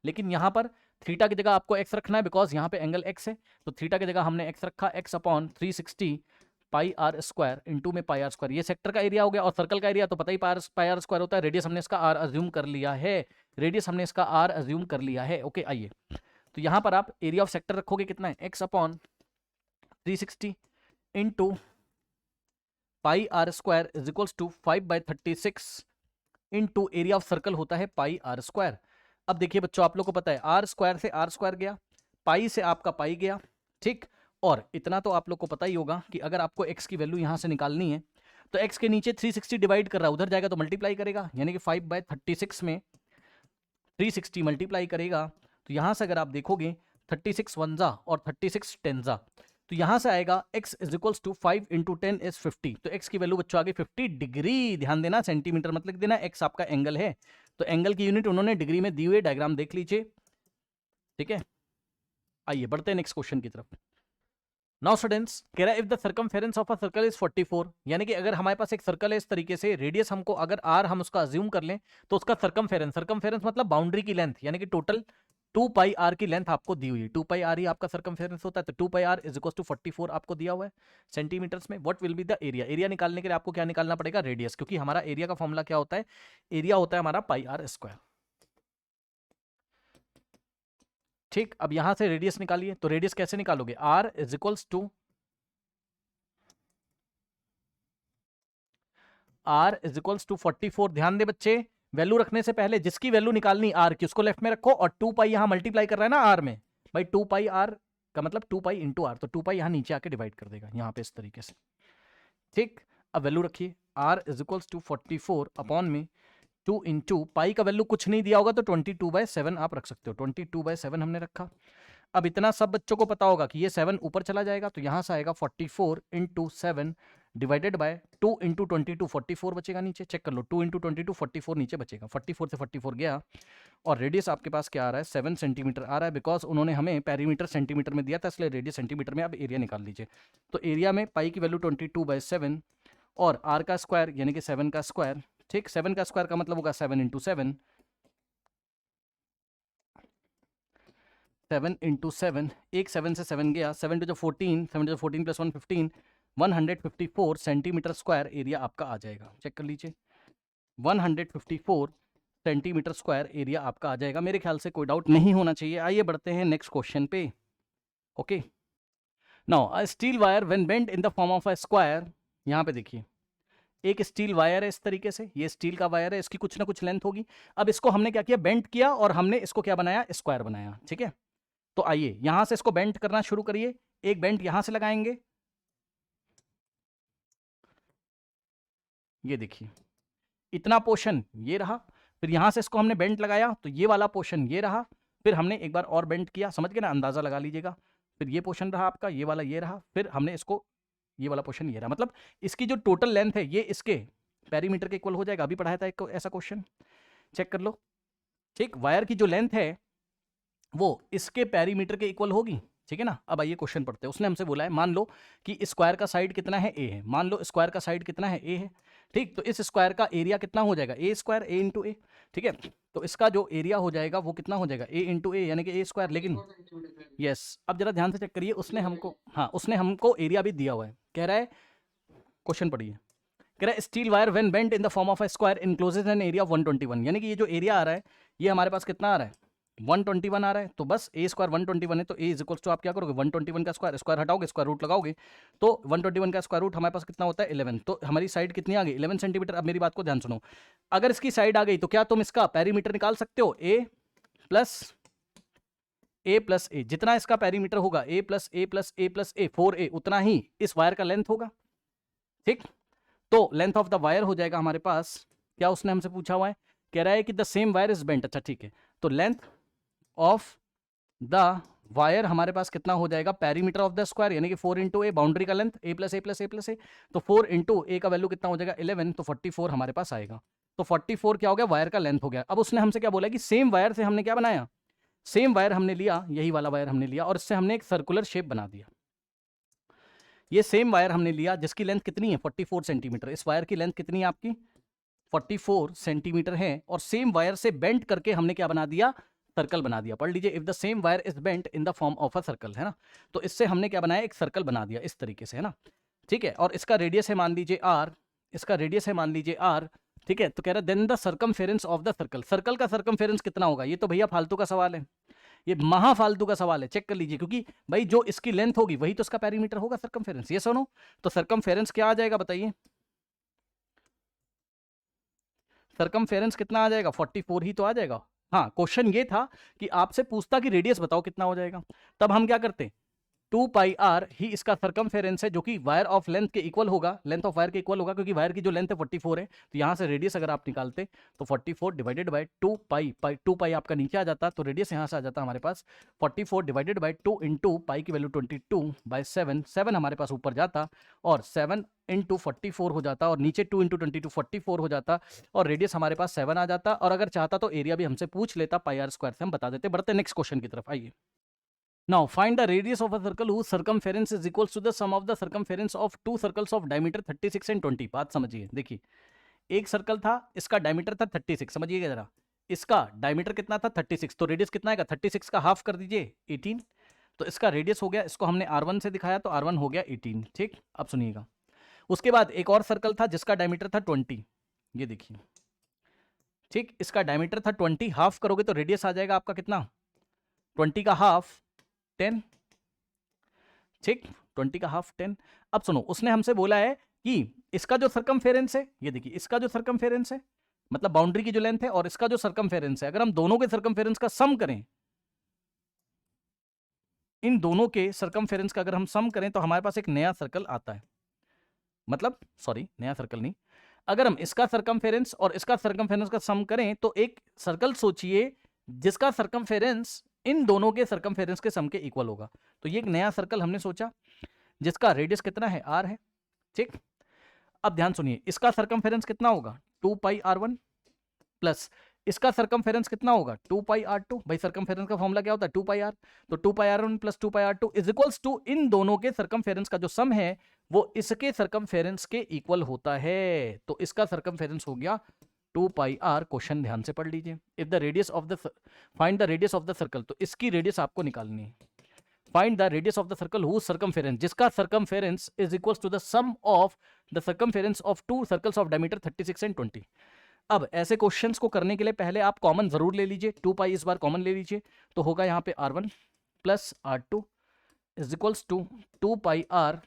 लेकिन यहां पर थीटा की जगह आपको एक्स रखना है बिकॉज यहां पे एंगल एक्स है, तो थीटा की जगह हमने एक्स रखा, x/360 pi are square into में पाई आर स्क्वायर, ये सेक्टर का एरिया हो गया। और सर्कल का एरिया तो पता ही पाई आर स्क्वायर होता है, रेडियस हमने इसका आर अज्यूम कर लिया है, रेडियस हमने इसका आर अज्यूम कर लिया है, ओके। आइए, तो यहां पर आप एरिया ऑफ सेक्टर रखोगे कितना है, x/360 into pi are square is equals to 5/36 into area of circle होता है पाई आर स्क्वायर। अब देखिए बच्चों, आप लोग को पता है आर स्क्वायर से आर स्क्वायर गया, पाई से आपका पाई गया, ठीक। और इतना तो आप लोग को पता ही होगा कि अगर आपको x की वैल्यू यहां से निकालनी है तो x के नीचे 360 डिवाइड कर रहा है, उधर जाएगा तो मल्टीप्लाई करेगा, यानी कि 5/36 में 360 मल्टीप्लाई करेगा, तो यहां से अगर आप देखोगे 36 वनजा और 36 टेंजा, तो यहां से आएगा x is equals to 5 into 10 is 50, तो x की वैल्यू बच्चों आ गई 50 डिग्री। ध्यान देना, सेंटीमीटर मत लिख देना, x आपका एंगल है, तो एंगल की यूनिट उन्होंने डिग्री में दी हुई, डायग्राम देख लीजिए, ठीक है। आइए बढ़ते हैं नेक्स्ट क्वेश्चन की तरफ। नाउ स्टूडेंट्स, कह रहा है if the circumference of a circle is 44, यानी कि अगर हमारे पास एक सर्कल है इस तरीके से, रेडियस हमको अगर आर हम उसका अज्यूम कर लें, तो उसका सर्कमफेरेंस, सर्कमफेरेंस मतलब बाउंड्री की लेंथ, यानी कि टोटल 2 पाई आर की लेंथ आपको दी हुई है, 2 पाई आर ही आपका सर्कमफेरेंस होता है, तो 2 pi are is equal to 44 आपको दिया हुआ है सेंटीमीटर्स में। What will be the area, area निकालने के लिए आपको क्या निकालना पड़ेगा, रेडियस, क्योंकि हमारा एरिया का फॉर्मूला क्या होता है, एरिया होता है हमारा पाई आर स्क्वायर, ठीक। अब यहां से रेडियस निकालिए, तो रेडियस कैसे निकालोगे, R is equals to R is equals to 44। ध्यान दे बच्चे, वैल्यू रखने से पहले जिसकी वैल्यू निकालनी आर की उसको लेफ्ट में रखो, और 2 पाई यहां मल्टीप्लाई कर रहा है ना आर में, भाई 2 पाई आर का मतलब 2 पाई इंटू आर, तो 2 पाई यहां नीचे आके डिवाइड कर देगा यहां पे इस तरीके से, ठीक। अब वैल्यू रखिए, R is equals to 44 upon में 2 इंटू पाई का वैल्यू कुछ नहीं दिया होगा तो 22/7 आप रख सकते हो, 22/7 हमने रखा। अब इतना सब बच्चों को पता होगा कि ये 7 ऊपर चला जाएगा, तो यहां से आएगा 44 इंटू 7 डिवाइडेड बाय 2 इंटू 22 44 बचेगा नीचे, चेक कर लो 2 इंटू 22 44 नीचे बचेगा, 44 से 44 गया और रेडियस आपके पास क्या आ रहा है 7 सेंटीमीटर आ रहा है, बिकॉज उन्होंने हमें पेरीमीटर सेंटीमीटर में दिया था इसलिए रेडियस सेंटीमीटर में। अब एरिया निकाल लीजिए, तो एरिया में पाई की वैल्यू 22/7 और आर का स्क्वायर यानी कि 7 का स्क्वायर, ठीक 7 का स्क्वायर का मतलब होगा 7 इंटू 7, 7 इंटू 7, एक 7 से 7 गया, 7 टू जो 14, 7 टू जो 14 प्लस 1 15, 154 सेंटीमीटर स्क्वायर एरिया आपका आ जाएगा, चेक कर लीजिए 154 सेंटीमीटर स्क्वायर एरिया आपका आ जाएगा। मेरे ख्याल से कोई डाउट नहीं होना चाहिए। आइए बढ़ते हैं नेक्स्ट क्वेश्चन पे। Okay, now a steel wire when bent in the form of a square, यहाँ पे देखिए एक स्टील वायर है इस तरीके से, ये स्टील का वायर है, इसकी कुछ ना कुछ लेंथ होगी। अब इसको हमने क्या किया, बेंट किया और हमने इसको क्या बनाया, स्क्वायर बनाया, ठीक है। तो आइए यहां से इसको बेंट करना शुरू करिए, एक बेंट यहां से लगाएंगे, ये देखिए इतना पोर्शन ये रहा, फिर यहां से इसको हमने बेंट लगाया तो ये वाला पोर्शन ये रहा, फिर हमने एक बार और बेंट किया, समझ गए ना, अंदाजा लगा लीजिएगा, फिर ये पोर्शन रहा आपका, ये वाला ये रहा, फिर हमने इसको ये वाला पोर्शन ये रहा, मतलब इसकी जो टोटल लेंथ है ये इसके पेरीमीटर के इक्वल हो जाएगा। अभी पढ़ाया था एक ऐसा क्वेश्चन, चेक कर लो, ठीक वायर की जो लेंथ है वो इसके पेरीमीटर के इक्वल होगी, ठीक है ना। अब आइए क्वेश्चन पढ़ते हैं। उसने हमसे बोला है मान लो कि स्क्वायर का साइड कितना है ए है, मान लो स्क्वायर का साइड कितना है ए है, ठीक, तो इस स्क्वायर का एरिया कितना हो जाएगा ए स्क्वायर, ए इंटू ए, ठीक है। तो इसका जो एरिया हो जाएगा वो कितना हो जाएगा ए इंटू ए यानी कि ए स्क्वायर, लेकिन यस अब जरा ध्यान से चेक करिए, उसने हमको, हाँ उसने हमको एरिया भी दिया हुआ है, कह रहा है क्वेश्चन पढ़िए, कह रहा है steel wire when bent in the form of a square encloses an area of 121, यानी कि ये जो एरिया आ रहा है ये हमारे पास कितना आ रहा है 121 आ रहा है, तो बस ए स्क्वायर 121 है, तो ए इज इक्वल्स टू आप क्या करोगे 121 का स्क्वायर, स्क्वायर हटाओगे स्क्वायर रूट लगाओगे, तो 121 का स्क्वायर रूट हमारे पास कितना होता है 11, तो हमारी साइड कितनी आ गई 11 सेंटीमीटर। अब मेरी बात को ध्यान सुनो, अगर इसकी साइड आ गई तो क्या तुम इसका पेरीमीटर निकाल सकते हो ए प्लस ए, जितना इसका पेरीमीटर होगा ए प्लस ए प्लस ए प्लस ए 4a, उतना ही इस वायर का लेंथ होगा, ठीक। तो लेंथ ऑफ द वायर हो जाएगा हमारे पास, क्या उसने हमसे पूछा हुआ है, कह रहा है कि the same wire is bent, अच्छा ठीक है, तो लेंथ ऑफ द वायर हमारे पास कितना हो जाएगा पेरीमीटर ऑफ द स्क्वायर यानी कि 4 इंटू ए, बाउंड्री का लेंथ ए प्लस ए प्लस ए प्लस ए, तो 4 इंटू ए का वैल्यू कितना हो जाएगा 11, तो 44 हमारे पास आएगा, तो 44 क्या हो गया वायर का लेंथ हो गया। अब उसने हमसे क्या बोला कि सेम वायर से हमने क्या बनाया, सेम वायर हमने लिया, यही वाला वायर हमने लिया और इससे हमने एक सर्कुलर शेप बना दिया। ये सेम वायर हमने लिया जिसकी लेंथ कितनी है 44 सेंटीमीटर, इस वायर की लेंथ कितनी है आपकी 44 सेंटीमीटर है, और सेम वायर से बेंट करके हमने क्या बना दिया सर्कल बना दिया। पढ़ लीजिए, if the same wire is bent in the form of a circle, है ना, तो इससे हमने क्या बनाया एक सर्कल बना दिया इस तरीके से, है ना, ठीक है। और इसका रेडियस है मान लीजिए आर, इसका रेडियस है मान लीजिए आर, ठीक है। तो कह रहा है then the circumference of the circle, circle का सर्कमफेरेंस कितना होगा, ये तो भैया फालतू का सवाल है, ये महा फालतू का सवाल है, चेक कर लीजिए, क्योंकि भाई जो इसकी लेंथ होगी वही तो इसका पेरीमीटर होगा सर्कमफेरेंस, ये सुनो, तो सर्कमफेरेंस क्या आ जाएगा बताइए, सर्कमफेरेंस कितना आ जाएगा 44 ही तो आ जाएगा। हाँ क्वेश्चन ये था कि आपसे पूछता कि रेडियस बताओ कितना हो जाएगा, तब हम क्या करते 2 पाई आर ही इसका सर्कमफेरेंस है जो कि वायर ऑफ लेंथ के इक्वल होगा, लेंथ ऑफ वायर के इक्वल होगा, क्योंकि वायर की जो लेंथ है 44 है, तो यहां से रेडियस अगर आप निकालते तो 44 डिवाइडेड बाय 2 पाई, 2 पाई आपका नीचे आ जाता, तो रेडियस यहां से आ जाता हमारे पास 44 डिवाइडेड बाय 2 इंटू पाई की वैल्यू 22/7, 7 हमारे पास ऊपर जाता और 7 इंटू 44 हो जाता, और नीचे 2 इंटू 22 44 हो जाता, और रेडियस हमारे पास 7 आ जाता, और अगर चाहता तो एरिया भी हमसे पूछ लेता पाई आर स्क्वायर से हम बता देते। बढ़ते नेक्स्ट क्वेश्चन की तरफ, आइए। Now find the radius of a circle whose circumference is equals to the sum of the circumference of two circles of diameter 36 and 20। बात समझिए, देखिए एक सर्कल था, इसका डायमीटर था 36, समझिएगा जरा, इसका डायमीटर कितना था 36, तो रेडियस कितना आएगा 36 का हाफ कर दीजिए 18, तो इसका रेडियस हो गया, इसको हमने R1 से दिखाया तो R1 हो गया 18, ठीक। अब सुनिएगा, उसके बाद एक और सर्कल था जिसका डायमीटर था 20, ये देखिए, ठीक, इसका डायमीटर था 20, हाफ करोगे तो रेडियस आ जाएगा आपका कितना 20 का हाफ 10, ठीक, 20 का हाफ 10। अब सुनो, उसने हमसे बोला है कि इसका जो सर्कमफेरेंस है, ये देखिए इसका जो सर्कमफेरेंस है मतलब बाउंड्री की जो लेंथ है और इसका जो सर्कमफेरेंस है, अगर हम दोनों के सर्कमफेरेंस का सम करें, इन दोनों के सर्कमफेरेंस का अगर हम सम करें तो हमारे पास एक नया सर्कल आता है, मतलब सॉरी नया सर्कल नहीं, अगर हम इसका सर्कमफेरेंस और इसका सर्कमफेरेंस का सम करें तो एक सर्कल सोचिए जिसका सर्कमफेरेंस इन दोनों के सर्कमफेरेंस के सम के इक्वल होगा, तो ये एक नया सर्कल हमने सोचा जिसका रेडियस कितना है आर है, ठीक। अब ध्यान सुनिए, इसका सरकमफेरेंस कितना होगा 2πr1 प्लस इसका सरकमफेरेंस कितना होगा 2πr2। भाई सरकमफेरेंस का फॉर्मूला क्या होता है 2πr, तो 2πr1 plus 2πr2 is equals to इन दोनों के सरकमफेरेंस का जो सम है वो इसके सरकमफेरेंस के इक्वल होता है। तो इसका सरकमफेरेंस हो गया 2πr। क्वेश्चन ध्यान से पढ़ लीजिए, if the radius of the find the radius of the circle, तो इसकी रेडियस आपको निकालनी है। Find the radius of the circle whose circumference, जिसका circumference is equals to the sum of the circumference of two circles of diameter 36 and 20। अब ऐसे questions को करने के लिए पहले आप कॉमन जरूर ले लीजिए, 2π इस बार कॉमन ले लीजिए, तो होगा यहाँ पे r1 plus r2 is equals to 2πr।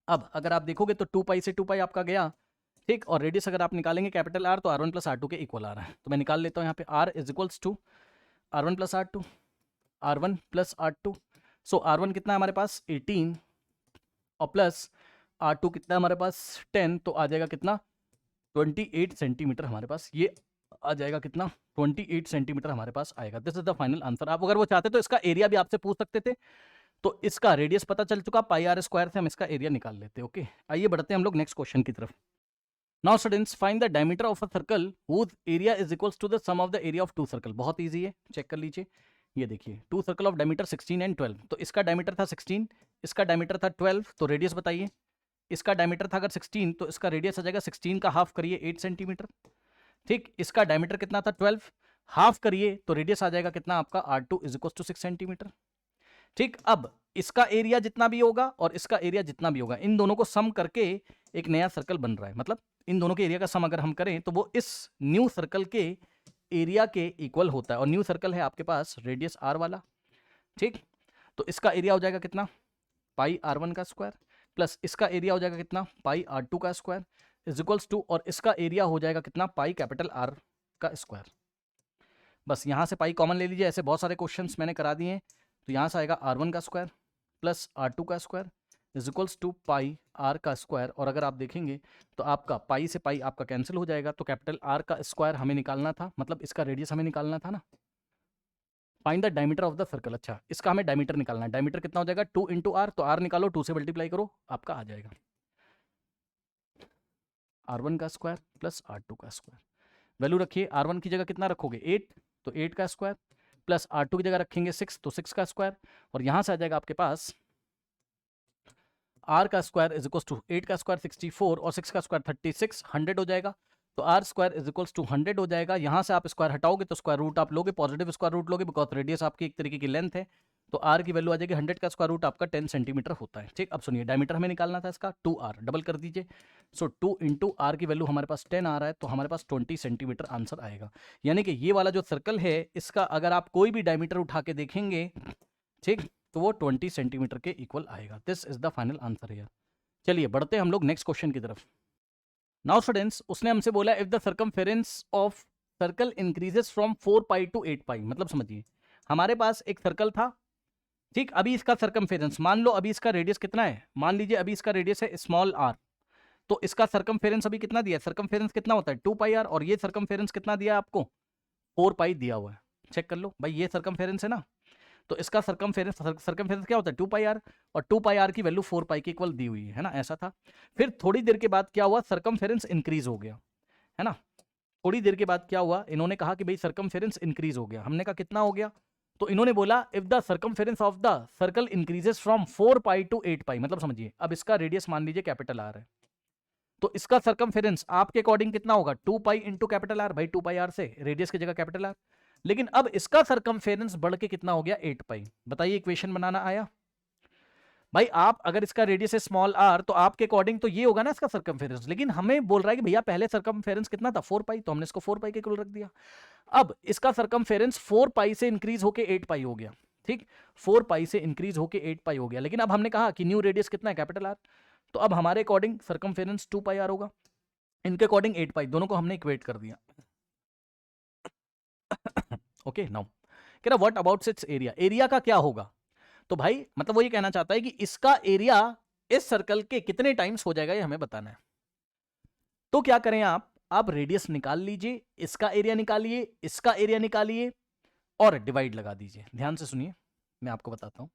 अब अगर आप देखोगे तो 2π से 2π आपका गया, ठीक, और रेडियस अगर आप निकालेंगे कैपिटल R तो r1 प्लस r2 के इक्वल आ रहा है, तो मैं निकाल लेता हूँ यहाँ पे r is equals to r1 plus r2, r1 plus r2। So r1 कितना है हमारे पास 18 और प्लस r2 कितना है हमारे पास 10, तो आ जाएगा कितना 28 सेंटीमीटर हमारे पास, ये आ जाएगा कितना 28 सेंटीमीटर हमारे पास आएगा। This is the final answer. आप अगर वो चाहते तो इसका एरिया भी आपसे पूछ सकते थे, तो इसका रेडियस पता चल चुका πr स्क्वायर से हम इसका एरिया निकाल लेते। ओके, आइए बढ़ते हैं हम लोग नेक्स्ट क्वेश्चन की तरफ। Now students find the diameter of a circle whose area is equals to the sum of the area of two circle. बहुत इजी है, चेक कर लीजिए, ये देखिए two circle of diameter 16 and 12, तो इसका डायमीटर था 16, इसका डायमीटर था 12, तो रेडियस बताइए। इसका डायमीटर था अगर 16 तो इसका रेडियस आ जाएगा 16 का हाफ करिए 8 सेंटीमीटर, ठीक। इसका डायमीटर कितना था 12, हाफ करिए तो रेडियस आ जाएगा कितना आपका r2 is equal to 6 centimetre, ठीक। अब इसका एरिया जितना भी होगा और इसका एरिया जितना भी होगा, इन दोनों को सम करके एक नया सर्कल बन रहा है, मतलब इन दोनों के एरिया का सम अगर हम करें तो वो इस न्यू सर्कल के एरिया के इक्वल होता है, और न्यू सर्कल है आपके पास रेडियस r वाला, ठीक। तो इसका एरिया हो जाएगा कितना πr1 का स्क्वायर प्लस इसका एरिया हो जाएगा कितना πr2 का स्क्वायर इज इक्वल्स टू, और इसका एरिया हो जाएगा कितना पाई कैपिटल R का स्क्वायर। बस यहाँ से पाई कॉमन ले लीजिए, ऐसे बहुत सारे क्वेश्चंस मैंने करा दिए हैं, तो यहाँ से आएगा r1 का स्क्वायर प्लस r2 का square is equals to pi R का स्क्वायर, और अगर आप देखेंगे तो आपका पाई से पाई आपका कैंसिल हो जाएगा, तो कैपिटल R का स्क्वायर हमें निकालना था, मतलब इसका रेडियस हमें निकालना था ना। Find the diameter of the circle, अच्छा इसका हमें डायमीटर निकालना है, डायमीटर कितना हो जाएगा 2 इंटू आर, तो r निकालो 2 से मल्टीप्लाई करो आपका आ जाएगा r1 का स्क्वायर प्लस r2 का स्क्वायर। वैल्यू रखिए, r1 की जगह कितना रखोगे 8, तो 8 का स्क्वायर प्लस r2 की जगह रखेंगे 6, तो 6 का स्क्वायर, और यहाँ से आ जाएगा आपके पास r का स्क्वायर इज इक्वल टू 8 का स्क्वायर 64 और 6 का स्क्वायर 36, 100 हो जाएगा, तो r square is equals to 100 हो जाएगा। यहाँ से आप स्क्वायर हटाओगे तो स्क्वायर रूट आप लोगे, पॉजिटिव स्क्वायर रूट लोगे बिकॉज रेडियस आपकी एक तरीके की लेंथ है, तो r की वैल्यू आ जाएगी 100 का स्क्वायर रूट आपका 10 सेंटीमीटर होता है, ठीक। अब सुनिए डायमीटर हमें निकालना था इसका 2r, डबल कर दीजिए, सो 2 इंटू आर की वैल्यू हमारे पास 10 आ रहा है, तो हमारे पास 20 सेंटीमीटर आंसर आएगा। यानी कि ये वाला जो सर्कल है इसका अगर आप कोई भी डायमीटर उठा के देखेंगे, ठीक, तो वो 20 सेंटीमीटर के इक्वल आएगा। This is the final answer here. चलिए बढ़ते हैं हम लोग नेक्स्ट क्वेश्चन की तरफ। नाउ स्टूडेंट्स उसने हमसे बोला if the circumference of circle increases from 4π to 8π, मतलब समझिए हमारे पास एक सर्कल था, ठीक, अभी इसका सरकमफेरेंस मान लो, अभी इसका रेडियस कितना है, मान लीजिए अभी इसका रेडियस है स्मॉल r, तो इसका सरकमफेरेंस अभी कितना दिया है, सरकमफेरेंस कितना होता है 2πr, और ये सरकमफेरेंस कितना दिया है आपको 4π दिया हुआ है, चेक कर लो भाई, ये सरकमफेरेंस है ना, तो इसका सरकमफेरेंस क्या होता है 2πr, और 2πr की वैल्यू 4π के इक्वल दी हुई है ना, ऐसा था। फिर थोड़ी देर के बाद क्या हुआ, सरकमफेरेंस इंक्रीज हो गया, है ना, थोड़ी देर के बाद क्या हुआ, इन्होंने कहा कि भाई सरकमफेरेंस इंक्रीज हो गया, हमने कहा कितना हो गया, तो इन्होंने बोला if the circumference of the circle increases from 4π to 8π, मतलब समझिए अब इसका रेडियस मान लीजिए कैपिटल R है, तो इसका सरकमफेरेंस आपके अकॉर्डिंग कितना होगा 2π इंटू कैपिटल R, भाई 2πr से रेडियस की जगह कैपिटल R, लेकिन अब इसका सरकमफेरेंस बढ़ के कितना हो गया 8π। बताइए इक्वेशन बनाना आया भाई, आप अगर इसका रेडियस है स्मॉल r तो आपके अकॉर्डिंग तो ये होगा ना इसका सरकमफेरेंस, लेकिन हमें बोल रहा है कि भैया पहले सरकमफेरेंस कितना था 4π, तो हमने इसको 4π के इक्वल रख दिया। अब इसका सरकमफेरेंस 4π से इंक्रीज होके 8π हो गया, ठीक, 4π से इंक्रीज होके 8π हो गया, लेकिन अब हमने कहा कि न्यू रेडियस कितना है कैपिटल R, तो अब हमारे अकॉर्डिंग सरकमफेरेंस 2πr होगा, इनके अकॉर्डिंग 8π, दोनों को हमने इक्वेट कर दिया। ओके नाउ कह रहा what about it's area, area का क्या होगा, तो भाई मतलब वो ये कहना चाहता है कि इसका एरिया इस सर्कल के कितने टाइम्स हो जाएगा ये हमें बताना है। तो क्या करें आप रेडियस निकाल लीजिए, इसका एरिया निकालिए, इसका एरिया निकालिए और डिवाइड लगा दीजिए। ध्यान से सुनिए मैं आपको बताता हूं,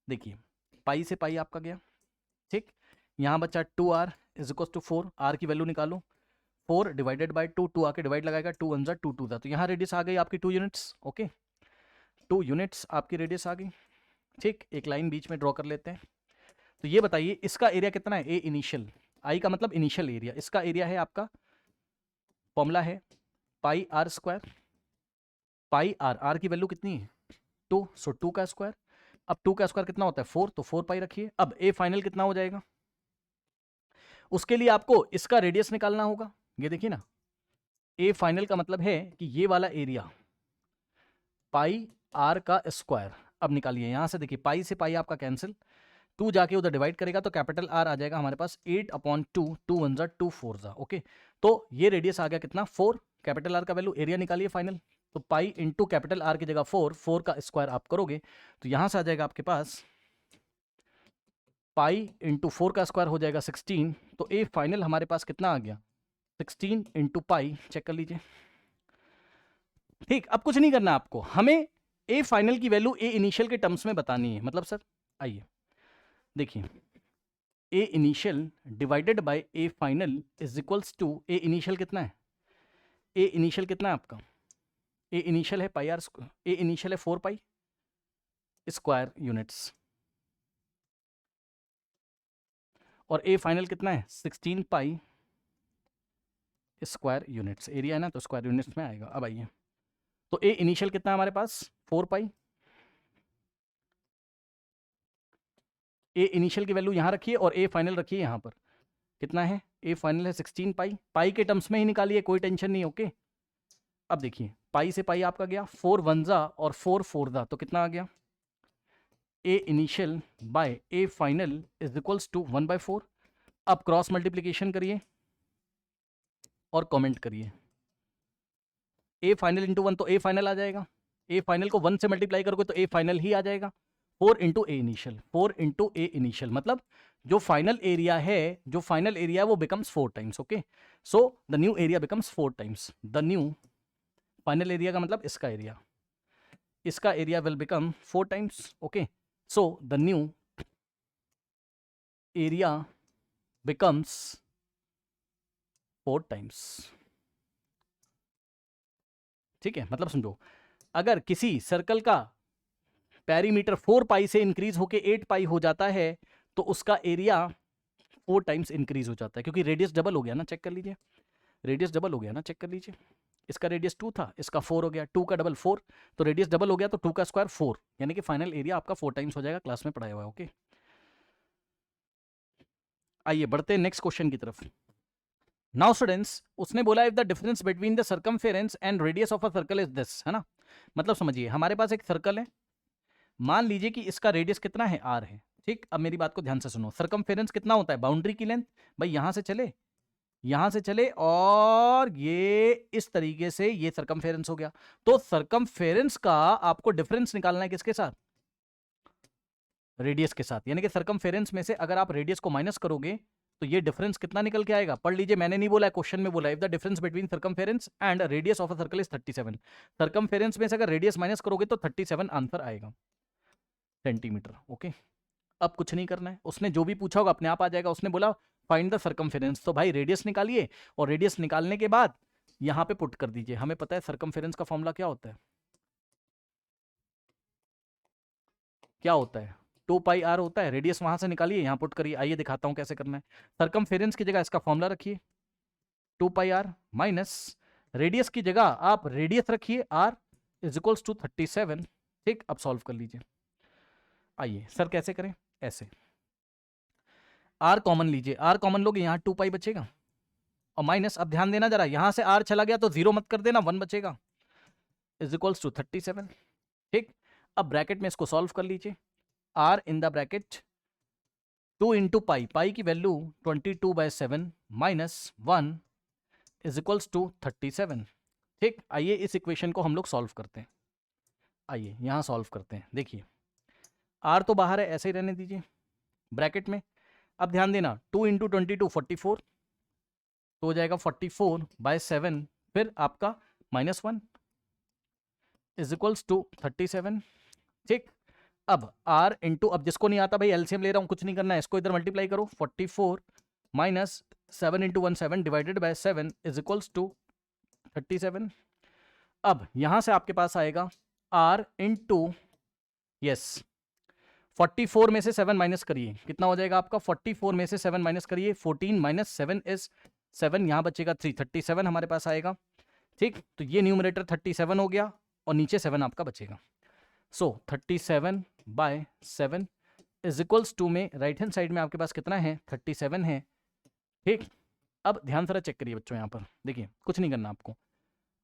देखिए पाई से पाई आपका गया, ठीक, यहाँ बचा 2r is equal to 4, r की वैल्यू निकालो, 4 डिवाइडेड बाई 2, 2 आके डिवाइड लगाएगा, 2 1 2 2 था, तो यहाँ रेडियस आ गई आपकी 2 यूनिट्स। ओके, 2 यूनिट्स आपकी रेडियस आ गई। ठीक, एक लाइन बीच में ड्रॉ कर लेते हैं। तो ये बताइए इसका एरिया कितना है, ए इनिशियल, आई का मतलब इनिशियल एरिया, इसका एरिया है आपका, फॉर्मूला है pi are square, pi r, r की वैल्यू कितनी है 2, सो 2 का स्क्वायर। अब 2 का स्क्वायर कितना होता है 4, तो 4 पाई रखिए। अब ए फाइनल कितना हो जाएगा, उसके लिए आपको इसका रेडियस निकालना होगा। ये देखिए ना, ए फाइनल का मतलब है कि ये वाला एरिया पाई आर का स्क्वायर। अब निकालिए यहां से, देखिए पाई से पाई आपका कैंसिल, 2 जाके उधर डिवाइड करेगा तो कैपिटल आर आ जाएगा हमारे पास 8/2, 2 1 2 4 जा। ओके, तो ये रेडियस आ गया कितना 4, कैपिटल आर का वैल्यू, एरिया निकालिए फाइनल, तो पाई इंटू कैपिटल आर की जगह 4, 4 का स्क्वायर आप करोगे तो यहां से आ जाएगा आपके पास पाई इंटू 4 का स्क्वायर हो जाएगा 16, तो ए फाइनल हमारे पास कितना आ गया 16 इंटू पाई, चेक कर लीजिए। ठीक, अब कुछ नहीं करना आपको, हमें ए फाइनल की वैल्यू ए इनिशियल के टर्म्स में बतानी है। मतलब सर आइए देखिए, a initial divided by a final is equals to, a initial कितना है, ए इनिशियल कितना है आपका, ए इनिशियल है पाई आर, ए इनिशियल है 4 पाई स्क्वायर यूनिट्स, और ए फाइनल कितना है 16 पाई स्क्वायर यूनिट्स, एरिया है ना तो स्क्वायर यूनिट्स में आएगा। अब आइए, तो ए इनिशियल कितना है हमारे पास 4 पाई, ए इनिशियल की वैल्यू यहां रखिए और ए फाइनल रखिए यहां पर, कितना है ए फाइनल है 16 पाई, पाई के टर्म्स में ही निकालिए, कोई टेंशन नहीं। ओके, अब देखिए पाई से पाई आपका गया 4 1 जा और 4 4 जा, तो कितना आ गया a initial by a final is equals to 1/4। अब क्रॉस मल्टीप्लीकेशन करिए और कमेंट करिए, ए फाइनल इंटू 1 तो ए फाइनल आ जाएगा, ए फाइनल को 1 से मल्टीप्लाई करोगे तो ए फाइनल ही आ जाएगा, 4 इंटू ए इनिशियल, 4 इंटू ए इनिशियल, मतलब जो फाइनल एरिया है, जो फाइनल एरिया वो becomes 4 times. Okay, so the new area becomes 4 times, the new final area का मतलब इसका एरिया, इसका area will become 4 times. Okay, so the new area becomes 4 times. ठीक है, मतलब समझो, अगर किसी सर्कल का पेरीमीटर 4 पाई से इंक्रीज होके 8 पाई हो जाता है तो उसका एरिया 4 टाइम्स इंक्रीज हो जाता है, क्योंकि रेडियस डबल हो गया ना, चेक कर लीजिए, रेडियस डबल हो गया ना, चेक कर लीजिए, इसका रेडियस 2 था, इसका 4 हो गया, 2 का डबल 4, तो रेडियस डबल हो गया तो 2 का स्क्वायर 4, यानी कि फाइनल एरिया आपका 4 टाइम्स हो जाएगा, क्लास में पढ़ाया हुआ है। ओके, आइए बढ़ते हैं नेक्स्ट क्वेश्चन की तरफ। नाउ स्टूडेंट्स, उसने बोला if the difference between the circumference and radius of a circle is this, है ना, मतलब समझिए हमारे पास एक सर्कल है, मान लीजिए कि इसका रेडियस कितना है r है। ठीक, अब मेरी बात को ध्यान से सुनो, सर्कमफेरेंस कितना होता है, बाउंड्री की लेंथ, भाई यहां से चले, यहां से चले और ये इस तरीके से ये सर्कमफेरेंस हो गया, तो सर्कमफेरेंस का आपको डिफरेंस निकालना है किसके साथ, रेडियस के साथ, यानी कि सर्कमफेरेंस में से अगर आप रेडियस को माइनस करोगे तो ये डिफरेंस कितना निकल के आएगा, पढ़ लीजिए, मैंने नहीं बोला है, क्वेश्चन में बोला if the difference between circumference and radius of a circle is 37, circumference में से अगर रेडियस माइनस करोगे तो 37 आंसर आएगा सेंटीमीटर। ओके, अब कुछ नहीं करना है, उसने जो भी पूछा होगा अपने आप आ जाएगा, उसने बोला फाइंड द सर्कमफेरेंस, तो भाई रेडियस निकालिए और रेडियस निकालने के बाद यहां पे पुट कर दीजिए। हमें पता है सर्कमफेरेंस का फॉर्मूला क्या होता है, क्या होता है 2 पाई आर होता है, रेडियस वहां से निकालिए यहां पुट करिए। आइए दिखाता हूं कैसे करना है, सर्कमफेरेंस की जगह इसका फॉर्मूला रखिए 2 पाई आर माइनस रेडियस की जगह आप रेडियस रखिए r इज इक्वल्स टू 37। ठीक, अब सॉल्व कर लीजिए। आइए सर कैसे करें, ऐसे r कॉमन लीजिए, r कॉमन लोगे यहां 2 पाई बचेगा और माइनस, अब ध्यान देना जरा, यहां से r चला गया तो 0 मत कर देना, 1 बचेगा इज इक्वल्स टू 37। ठीक, अब ब्रैकेट में इसको सॉल्व कर लीजिए, r in the bracket 2 into pi, pi की value 22/7 minus 1 is equals to 37। ठीक, आइए इस इक्वेशन को हम लोग सॉल्व करते हैं, आइए यहां सॉल्व करते हैं। देखिए r तो बाहर है, ऐसे ही रहने दीजिए ब्रैकेट में। अब ध्यान देना 2 इंटू 22 44, तो हो जाएगा 44/7, फिर आपका -1 इज इक्वल्स टू 37। ठीक, अब r इंटू, अब जिसको नहीं आता भाई एलसीएम ले रहा हूं, कुछ नहीं करना है, इसको इधर मल्टीप्लाई करो, 44 minus 7 into 1 7 divided by 7 is equals to 37। अब यहां से आपके पास आएगा r इंटू, यस 44 में से 7 माइनस करिए, कितना हो जाएगा आपका, 44 में से 7 माइनस करिए, 14 माइनस 7 इज 7, यहां बचेगा 3, 37 हमारे पास आएगा। ठीक, तो ये न्यूमरेटर 37 हो गया और नीचे 7 आपका बचेगा। सो 37 बाय 7 इज इक्वल्स टू में राइट हैंड साइड में आपके पास कितना है, 37 है। ठीक, अब ध्यान से चेक करिए बच्चों, यहाँ पर देखिए कुछ नहीं करना आपको,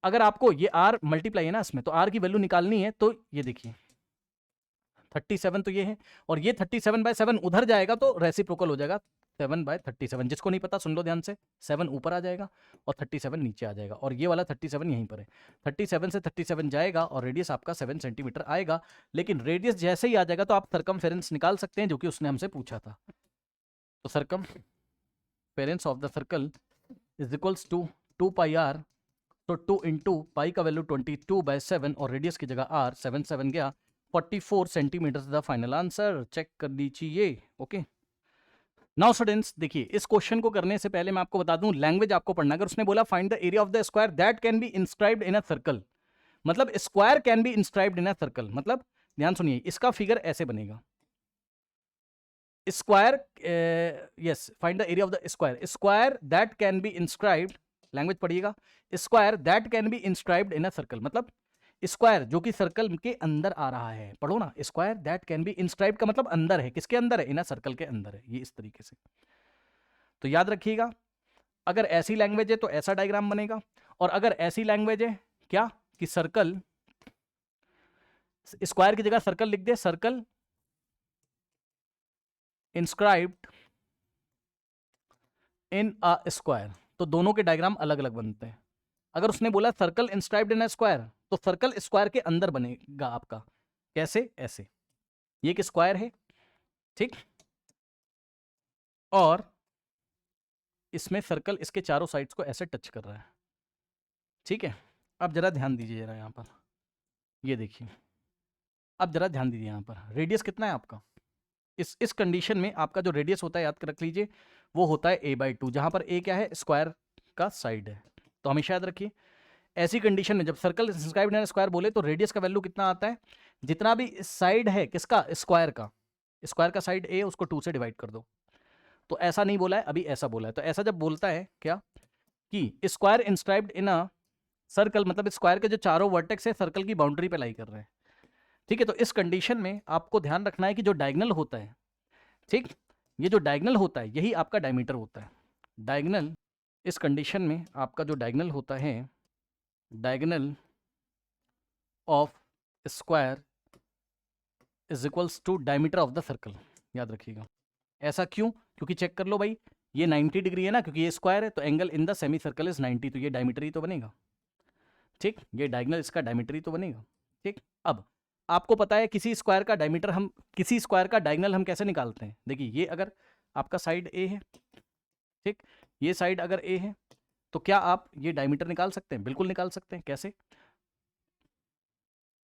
अगर आपको ये r मल्टीप्लाई है ना इसमें, तो r की वैल्यू निकालनी है, तो ये देखिए 37 तो ये है, और ये 37 बाय 7 उधर जाएगा तो रेसिप्रोकल हो जाएगा 7 बाय 37। जिसको नहीं पता सुन लो ध्यान से, 7 ऊपर आ जाएगा और 37 नीचे आ जाएगा, और ये वाला 37 यहीं पर है। 37 से 37 जाएगा और रेडियस आपका 7 सेंटीमीटर आएगा। लेकिन रेडियस जैसे ही आ जाएगा तो आप सर्कमफेरेंस निकाल सकते हैं, जो कि उसने हमसे पूछा था। तो circumference of the circle is equals to 2 pi R, तो 2 इंटू पाई का वैल्यू 22 बाय 7 और रेडियस की जगह r, 7 7 गया, 44 centimetre the final answer. Check कर लीजिए। ओके, नाउ स्टूडेंट्स देखिए, इस क्वेश्चन को करने से पहले मैं आपको बता दूं, लैंग्वेज आपको पढ़ना। अगर उसने बोला find the area of the square that can be inscribed in a circle, मतलब square can be inscribed in a circle, मतलब ध्यान सुनिए, इसका फिगर ऐसे बनेगा, square, yes find the area of the square, square that can be inscribed, language पढ़िएगा, square that can be inscribed in a circle, मतलब square जो कि सर्कल के अंदर आ रहा है। पढ़ो ना, square that can be inscribed का मतलब अंदर है, किसके अंदर है, इन अ सर्कल के अंदर है, ये इस तरीके से। तो याद रखिएगा, अगर ऐसी लैंग्वेज है तो ऐसा डायग्राम बनेगा, और अगर ऐसी लैंग्वेज है क्या कि सर्कल, स्क्वायर की जगह सर्कल लिख दे, circle inscribed in a square, तो दोनों के डायग्राम अलग अलग बनते हैं। अगर उसने बोला circle inscribed in a square, तो सर्कल स्क्वायर के अंदर बनेगा आपका, कैसे, ऐसे, ये एक स्क्वायर है, ठीक, और इसमें सर्कल इसके चारों साइड्स को ऐसे टच कर रहा है, ठीक है। अब जरा ध्यान दीजिए, जरा यहां पर ये देखिए, अब जरा ध्यान दीजिए, यहां पर रेडियस कितना है आपका, इस कंडीशन में आपका जो रेडियस होता है, याद कर रख लीजिए, वो होता है a/2, जहां पर a क्या है, स्क्वायर का साइड है। तो हमेशा याद रखिए, ऐसी कंडीशन में जब सर्कल इंस्क्राइब्ड इन स्क्वायर बोले तो रेडियस का वैल्यू कितना आता है, जितना भी साइड है किसका, स्क्वायर का, स्क्वायर का साइड a उसको 2 से डिवाइड कर दो। तो ऐसा नहीं बोला है अभी, ऐसा बोला है। तो ऐसा जब बोलता है क्या कि square inscribed in a circle, मतलब स्क्वायर के जो चारों वर्टेक्स है सर्कल की बाउंड्री पे लाई कर रहे हैं, ठीक है। तो इस कंडीशन में आपको ध्यान रखना है कि जो डायगोनल होता है, ठीक, ये जो डायगोनल होता है यही आपका डायमीटर होता है। डायगोनल, इस कंडीशन में आपका जो डायगोनल होता है, diagonal of square is equals to diameter of the circle, याद रखिएगा। ऐसा क्यों, क्योंकि चेक कर लो भाई, ये 90 डिग्री है ना, क्योंकि ये स्क्वायर है, तो angle in the semi circle is 90, तो ये डायमीटर ही तो बनेगा, ठीक, ये डायगोनल इसका डायमीटर ही तो बनेगा, ठीक। अब आपको पता है किसी स्क्वायर का डायमीटर, हम किसी स्क्वायर का डायगोनल हम कैसे निकालते हैं, देखिए ये अगर आपका साइड ए है, ठीक, ये साइड अगर ए है, तो क्या आप ये डायमीटर निकाल सकते हैं, बिल्कुल निकाल सकते हैं। कैसे,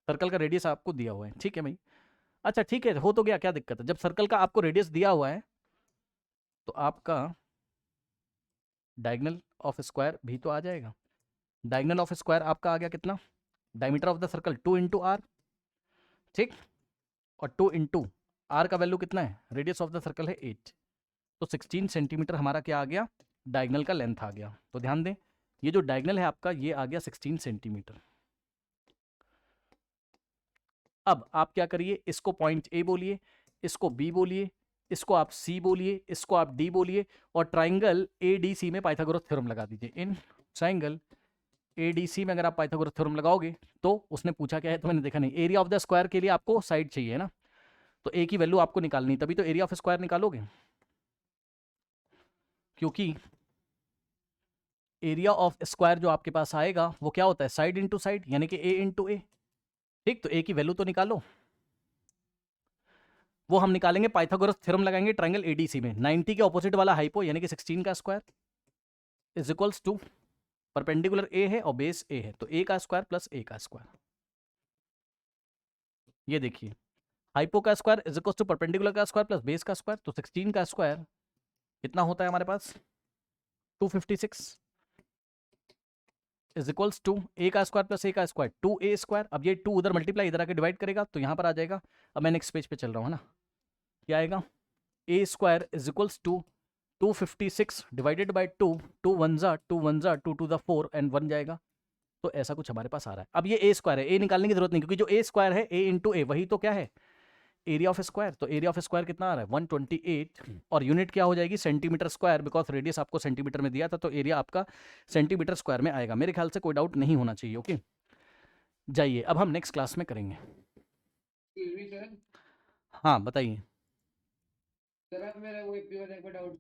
सर्कल का रेडियस आपको दिया हुआ है, ठीक है भाई, अच्छा ठीक है, हो तो गया, क्या दिक्कत है, जब सर्कल का आपको रेडियस दिया हुआ है तो आपका डायगोनल ऑफ स्क्वायर भी तो आ जाएगा। डायगोनल ऑफ स्क्वायर आपका आ गया कितना, diameter of the circle 2 into R, ठीक, और 2 इंटू आर का वैल्यू कितना है, रेडियस ऑफ द सर्कल है 8, तो 16 सेंटीमीटर हमारा क्या आ गया, डायगोनल का लेंथ आ गया। तो ध्यान दें, ये जो डायगोनल है आपका ये आ गया 16 सेंटीमीटर। अब आप क्या करिए, इसको पॉइंट ए बोलिए, इसको बी बोलिए, इसको आप सी बोलिए, इसको आप डी बोलिए, और ट्राइंगल एडीसी में पाइथागोरस थ्योरम लगा दीजिए। इन ट्राइंगल एडीसी में अगर आप पाइथागोरस थ्योरम लगाओगे तो उसने पूछा क्या है, तो मैंने देखा नहीं, एरिया ऑफ द स्क्वायर के लिए आपको साइड चाहिए ना, तो ए की वैल्यू आपको निकालनी, तभी तो एरिया ऑफ स्क्वायर निकालोगे, क्योंकि एरिया ऑफ स्क्वायर जो आपके पास आएगा वो क्या होता है, साइड इंटू साइड, यानी कि ए इंटू ए, ठीक। तो ए की वैल्यू तो निकालो, वो हम निकालेंगे, पाइथागोरस थ्योरम लगाएंगे ट्रायंगल एडीसी में, 90 के ऑपोजिट वाला हाइपो यानी कि 16 का square is equals to, perpendicular A है और बेस ए है, तो ए का स्क्वायर प्लस ए का स्क्वायर। ये देखिए हाइपो का square is equal to perpendicular का स्क्वायर प्लस बेस का स्क्वायर, तो 16 का स्क्वायर कितना होता है हमारे पास 256 इज इक्वल्स टू ए का स्क्वायर प्लस ए का स्क्वायर 2a स्क्वायर। अब ये 2 उधर मल्टीप्लाई इधर आके डिवाइड करेगा तो यहाँ पर आ जाएगा। अब मैं नेक्स्ट पेज पे चल रहा हूँ, है ना, क्या आएगा a square is equals to 256 divided by 2, 2 1 जा 2 1 जा 2 2 द 4 एंड 1 जाएगा। तो ऐसा कुछ हमारे पास आ रहा है। अब ये ए स्क्वायर है, ए निकालने की जरूरत नहीं क्योंकि जो ए स्क्वायर है ए इंटू ए वही तो क्या है एरिया ऑफ स्क्वायर। तो एरिया ऑफ स्क्वायर कितना आ रहा है 128 और यूनिट क्या हो जाएगी सेंटीमीटर स्क्वायर, बिकॉज रेडियस आपको सेंटीमीटर में दिया था तो एरिया आपका सेंटीमीटर स्क्वायर में आएगा। मेरे ख्याल से कोई डाउट नहीं होना चाहिए। ओके जाइए, अब हम नेक्स्ट क्लास में करेंगे। हाँ बताइए। सर मेरा वो एक डाउट